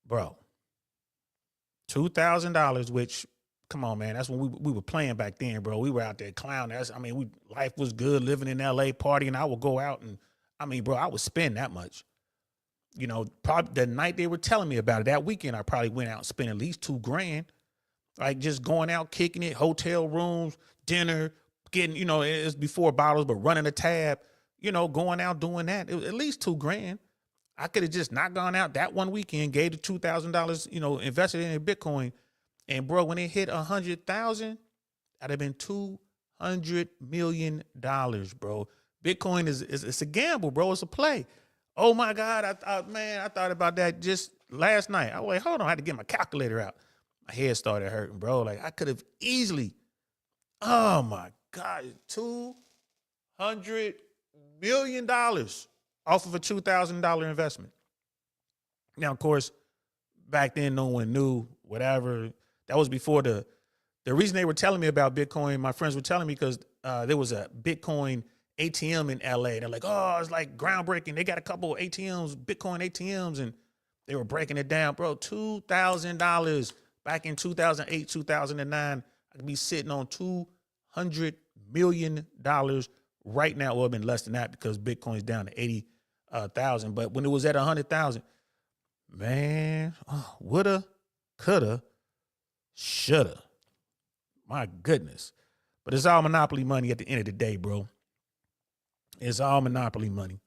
Bro, $2,000, which, come on, man, that's when we were playing back then, bro. We were out there clowning. Life was good, living in LA, partying. I would go out and, bro, I would spend that much. Probably the night they were telling me about it, that weekend, I probably went out and spent at least $2,000. Like just going out, kicking it, hotel rooms, dinner, getting, it's before bottles, but running a tab, going out doing that. It was at least $2,000. I could have just not gone out that one weekend, gave the $2,000, invested in Bitcoin. And bro, when it hit 100,000, that'd have been $200 million, bro. Bitcoin it's a gamble, bro. It's a play. Oh my God. I thought about that just last night. I was like, hold on, I had to get my calculator out. My head started hurting, bro. Like I could have easily, oh my God, $200 million off of a $2,000 investment. Now, of course, back then, no one knew, whatever. That was before the reason they were telling me about Bitcoin. My friends were telling me because there was a Bitcoin ATM in LA. They're like, oh, it's like groundbreaking. They got a couple of ATMs, Bitcoin ATMs, and they were breaking it down. Bro, $2,000 back in 2008, 2009. I could be sitting on $200 million right now. Well, it's been less than that because Bitcoin's down to 80,000. But when it was at 100,000, man, woulda, coulda, shoulda. My goodness. But it's all monopoly money at the end of the day, bro. It's all monopoly money.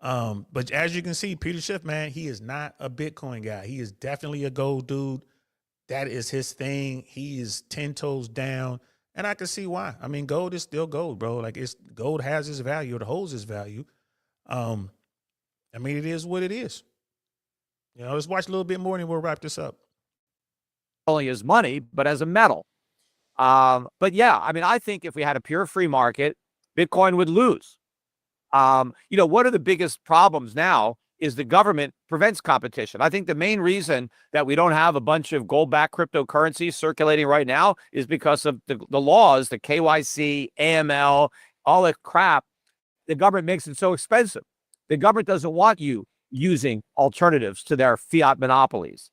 But as you can see, Peter Schiff, man, he is not a Bitcoin guy. He is definitely a gold dude. That is his thing. He is 10 toes down. And I can see why. I mean, gold is still gold, bro. Like gold has its value. It holds its value. It is what it is. Let's watch a little bit more and we'll wrap this up. Only as money, but as a metal. But yeah, I mean, I think if we had a pure free market, Bitcoin would lose. One of the biggest problems now is the government prevents competition. I think the main reason that we don't have a bunch of gold-backed cryptocurrencies circulating right now is because of the laws, the KYC, AML, all that crap. The government makes it so expensive. The government doesn't want you using alternatives to their fiat monopolies,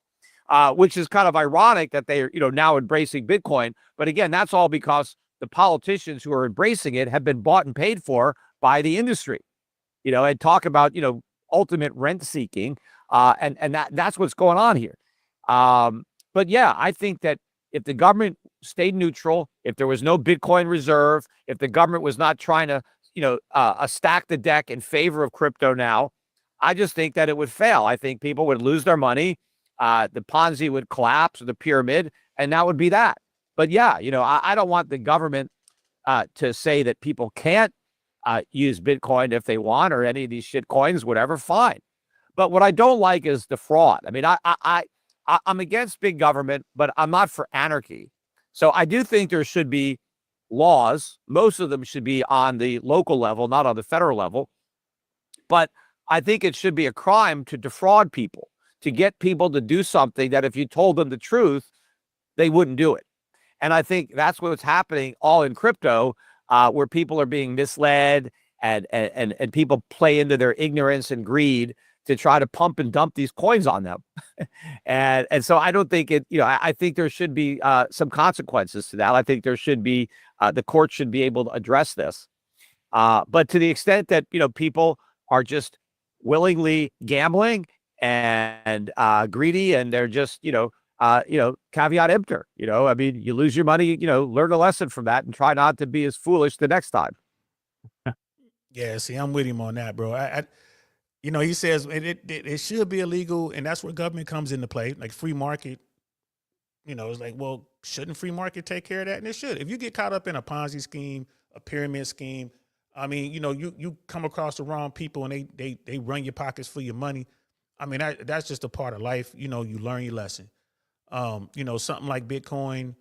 which is kind of ironic that they're now embracing Bitcoin. But again, that's all because the politicians who are embracing it have been bought and paid for by the industry. And talk about ultimate rent seeking, and that's what's going on here. But yeah, I think that if the government stayed neutral, if there was no Bitcoin reserve, if the government was not trying to stack the deck in favor of crypto now, I just think that it would fail. I think people would lose their money. The Ponzi would collapse, or the pyramid, and that would be that. But yeah, I don't want the government to say that people can't use Bitcoin if they want, or any of these shit coins, whatever, fine. But what I don't like is the fraud. I mean, I'm against big government, but I'm not for anarchy. So I do think there should be laws. Most of them should be on the local level, not on the federal level. But I think it should be a crime to defraud people, to get people to do something that if you told them the truth, they wouldn't do it. And I think that's what's happening all in crypto, where people are being misled and people play into their ignorance and greed to try to pump and dump these coins on them. and so I don't think I think there should be some consequences to that. I think there should be, the court should be able to address this. But to the extent that, people are just willingly gambling and greedy, and they're just, caveat emptor, I mean, you lose your money, learn a lesson from that and try not to be as foolish the next time. Yeah, see, I'm with him on that, bro. He says it should be illegal, and that's where government comes into play, like free market. It's like, well, shouldn't free market take care of that? And it should. If you get caught up in a Ponzi scheme, a pyramid scheme, I mean, you come across the wrong people and they run your pockets for your money. I mean, that's just a part of life. You learn your lesson. Something like Bitcoin,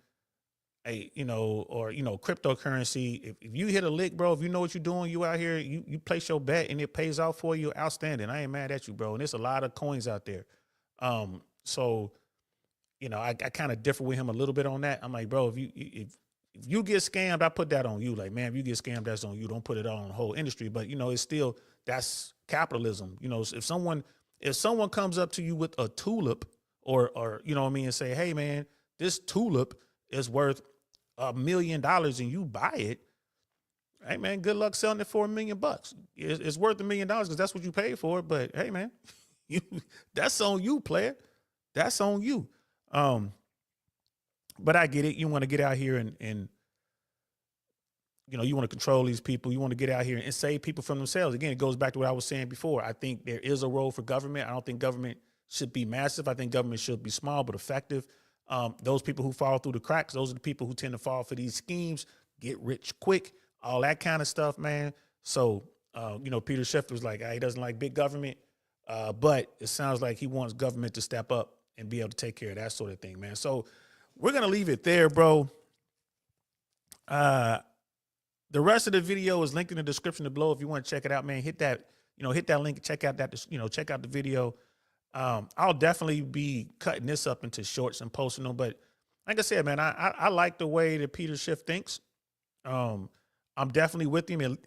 or cryptocurrency. If you hit a lick, bro, if you know what you're doing, you out here, you place your bet and it pays off for you, outstanding. I ain't mad at you, bro. And there's a lot of coins out there. So I kind of differ with him a little bit on that. I'm like, bro, if you get scammed, I put that on you. Like, man, if you get scammed, that's on you. Don't put it on the whole industry. But it's still, that's capitalism. If someone comes up to you with a tulip, or you know what I mean, and say, hey man, this tulip is worth $1 million, and you buy it, hey man, good luck selling it for $1 million. It's worth $1 million because that's what you paid for it. But hey man, that's on you, player. That's on you. But I get it. You want to get out here and you want to control these people. You want to get out here and save people from themselves. Again, it goes back to what I was saying before. I think there is a role for government. I don't think government should be massive. I think government should be small but effective. Those people who fall through the cracks, those are the people who tend to fall for these schemes, get rich quick, all that kind of stuff, man. So, Peter Schiff was like, he doesn't like big government, but it sounds like he wants government to step up and be able to take care of that sort of thing, man. So we're going to leave it there, bro. The rest of the video is linked in the description below. If you want to check it out, man, hit that link, check out check out the video. I'll definitely be cutting this up into shorts and posting them. But like I said, man, I like the way that Peter Schiff thinks. I'm definitely with him,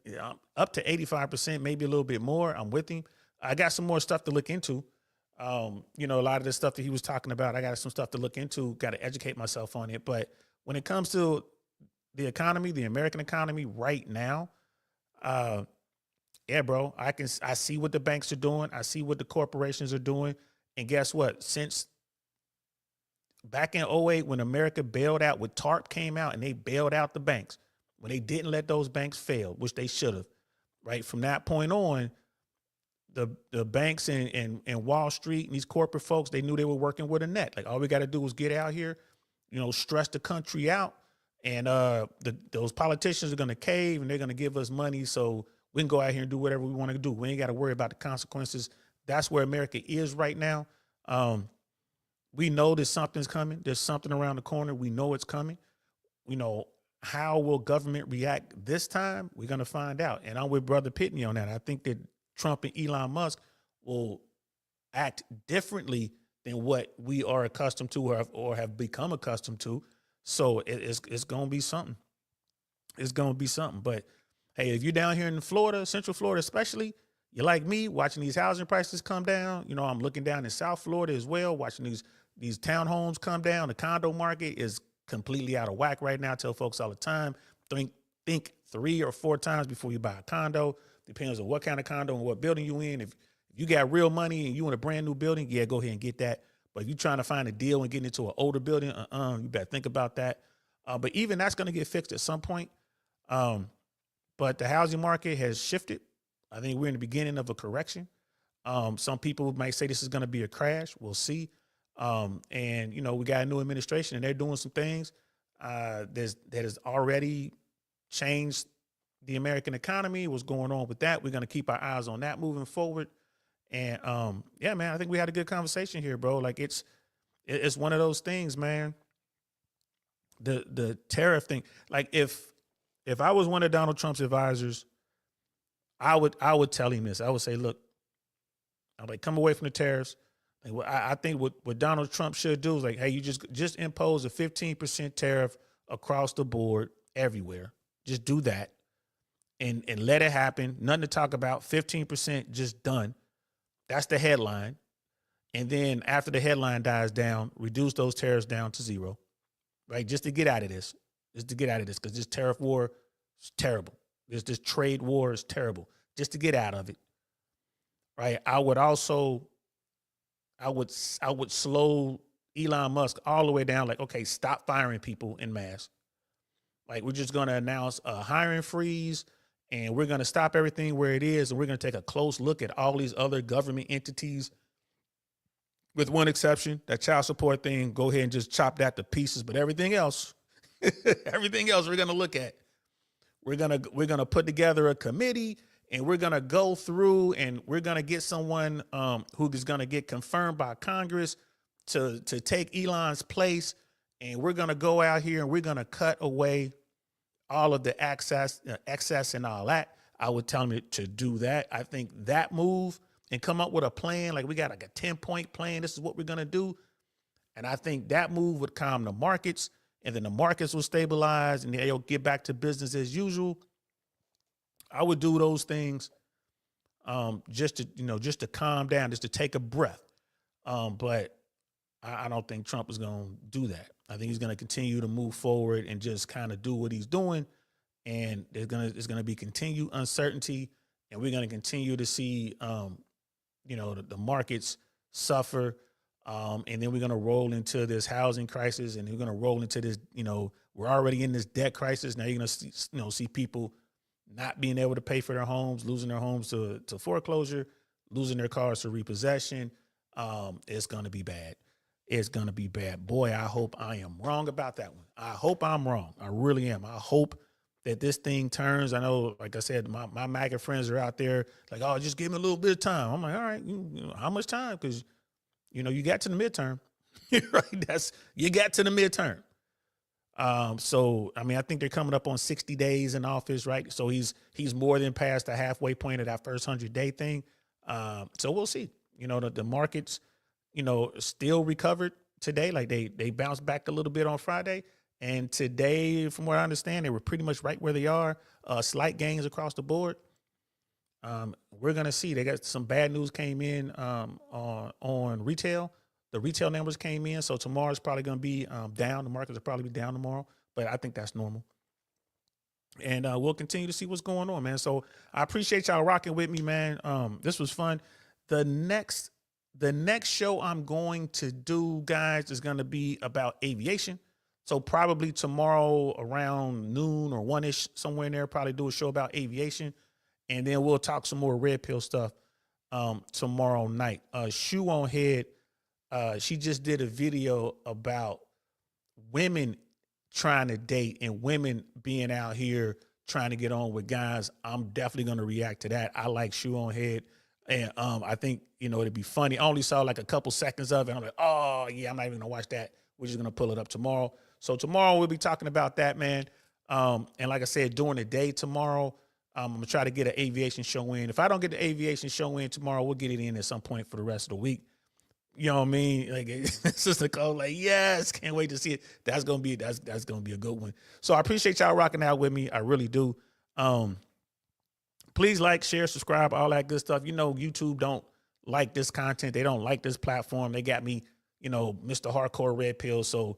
up to 85%, maybe a little bit more. I'm with him. I got some more stuff to look into. A lot of the stuff that he was talking about, I got some stuff to look into, got to educate myself on it. But when it comes to the economy, the American economy right now, yeah, bro, I see what the banks are doing. I see what the corporations are doing. And guess what? Since back in 2008, when America bailed out, when TARP came out and they bailed out the banks, when they didn't let those banks fail, which they should have, right? From that point on, the banks and Wall Street and these corporate folks, they knew they were working with a net. Like, all we got to do is get out here, stress the country out. And those politicians are going to cave and they're going to give us money so we can go out here and do whatever we want to do. We ain't got to worry about the consequences. That's where America is right now. We know that something's coming. There's something around the corner. We know it's coming. you know, how will government react this time? We're going to find out. And I'm with Brother Pitney on that. I think that Trump and Elon Musk will act differently than what we are accustomed to or have become accustomed to. So it's going to be something. It's going to be something. But hey, if you're down here in Florida, Central Florida especially, you're like me, watching these housing prices come down. You know, I'm looking down in South Florida as well, watching these townhomes come down. The condo market is completely out of whack right now. I tell folks all the time, think 3 or 4 times before you buy a condo. Depends on what kind of condo and what building you in. If you got real money and you in a brand new building, yeah, go ahead and get that. But if you're trying to find a deal and get into an older building, you better think about that. But even that's going to get fixed at some point. But the housing market has shifted. I think we're in the beginning of a correction. Some people might say this is going to be a crash. We'll see. And, you know, we got a new administration and they're doing some things that has already changed the American economy. What's going on with that? We're going to keep our eyes on that moving forward. And yeah, man, I think we had a good conversation here, bro. Like it's one of those things, man. The tariff thing. Like if I was one of Donald Trump's advisors, I would tell him this. I would say, look, I'm like, come away from the tariffs. Like, I think what Donald Trump should do is like, hey, you just impose a 15% tariff across the board everywhere. Just do that and let it happen. Nothing to talk about. 15% just done. That's the headline. And then after the headline dies down, reduce those tariffs down to 0, right? Just to get out of this. Just to get out of this, because this tariff war is terrible. This trade war is terrible. Just to get out of it, right? I would slow Elon Musk all the way down. Like, okay, stop firing people en masse. Like, we're just going to announce a hiring freeze, and we're going to stop everything where it is, and we're going to take a close look at all these other government entities, with one exception, that child support thing. Go ahead and just chop that to pieces, but everything else, everything else we're going to look at. We're gonna put together a committee, and we're gonna go through, and we're gonna get someone who is gonna get confirmed by Congress to take Elon's place, and we're gonna go out here and we're gonna cut away all of the excess and all that. I would tell him to do that. I think that move and come up with a plan, like we got like a 10-point plan. This is what we're gonna do, and I think that move would calm the markets. And then the markets will stabilize and they'll get back to business as usual. I would do those things just to calm down, just to take a breath. But I don't think Trump is going to do that. I think he's going to continue to move forward and just kind of do what he's doing. And there's going to be continued uncertainty, and we're going to continue to see, the markets suffer. And then we're going to roll into this housing crisis, and we're going to roll into this, we're already in this debt crisis. Now you're going to see people not being able to pay for their homes, losing their homes to foreclosure, losing their cars to repossession. It's going to be bad. It's going to be bad. Boy, I hope I am wrong about that one. I hope I'm wrong. I really am. I hope that this thing turns. I know, like I said, my MAGA friends are out there like, oh, just give me a little bit of time. I'm like, all right, how much time? Because you got to the midterm, right? You got to the midterm. So, I mean, I think they're coming up on 60 days in office, right? So he's more than past the halfway point of that first 100-day thing. So we'll see. The markets, still recovered today. Like they bounced back a little bit on Friday. And today, from what I understand, they were pretty much right where they are. Slight gains across the board. We're going to see. They got some bad news came in on retail. The retail numbers came in, so tomorrow's probably going to be down. The markets will probably be down tomorrow, but I think that's normal. And we'll continue to see what's going on, man. So I appreciate y'all rocking with me, man. This was fun. The next show I'm going to do, guys, is going to be about aviation. So probably tomorrow around noon or 1-ish, somewhere in there, probably do a show about aviation. And then we'll talk some more red pill stuff tomorrow night. Shoe on Head, she just did a video about women trying to date and women being out here trying to get on with guys. I'm definitely going to react to that. I like Shoe on Head. And I think, it'd be funny. I only saw like a couple seconds of it. I'm like, oh, yeah, I'm not even going to watch that. We're just gonna pull it up tomorrow. So tomorrow we'll be talking about that, man. And like I said, during the day tomorrow, I'm gonna try to get an aviation show in. If I don't get the aviation show in tomorrow, we'll get it in at some point for the rest of the week. You know what I mean? Like Sister Cole, like, yes, can't wait to see it. That's gonna be a good one. So I appreciate y'all rocking out with me. I really do. Please like, share, subscribe, all that good stuff. You know, YouTube don't like this content. They don't like this platform. They got me, you know, Mr. Hardcore Red Pill. So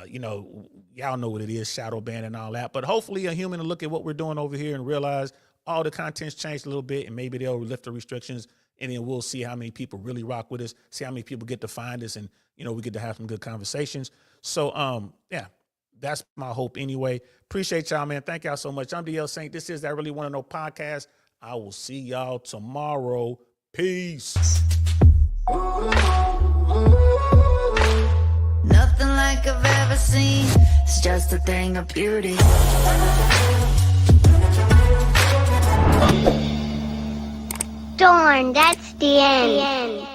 you know, y'all know what it is, shadow ban and all that. But hopefully a human will look at what we're doing over here and realize all the content's changed a little bit, and maybe they'll lift the restrictions, and then we'll see how many people really rock with us, see how many people get to find us, and, you know, we get to have some good conversations. So, yeah, that's my hope anyway. Appreciate y'all, man. Thank y'all so much. I'm DL Saint. This is That Really Want to Know podcast. I will see y'all tomorrow. Peace. Nothing like I've ever seen. It's just a thing of beauty. Darn, that's the end.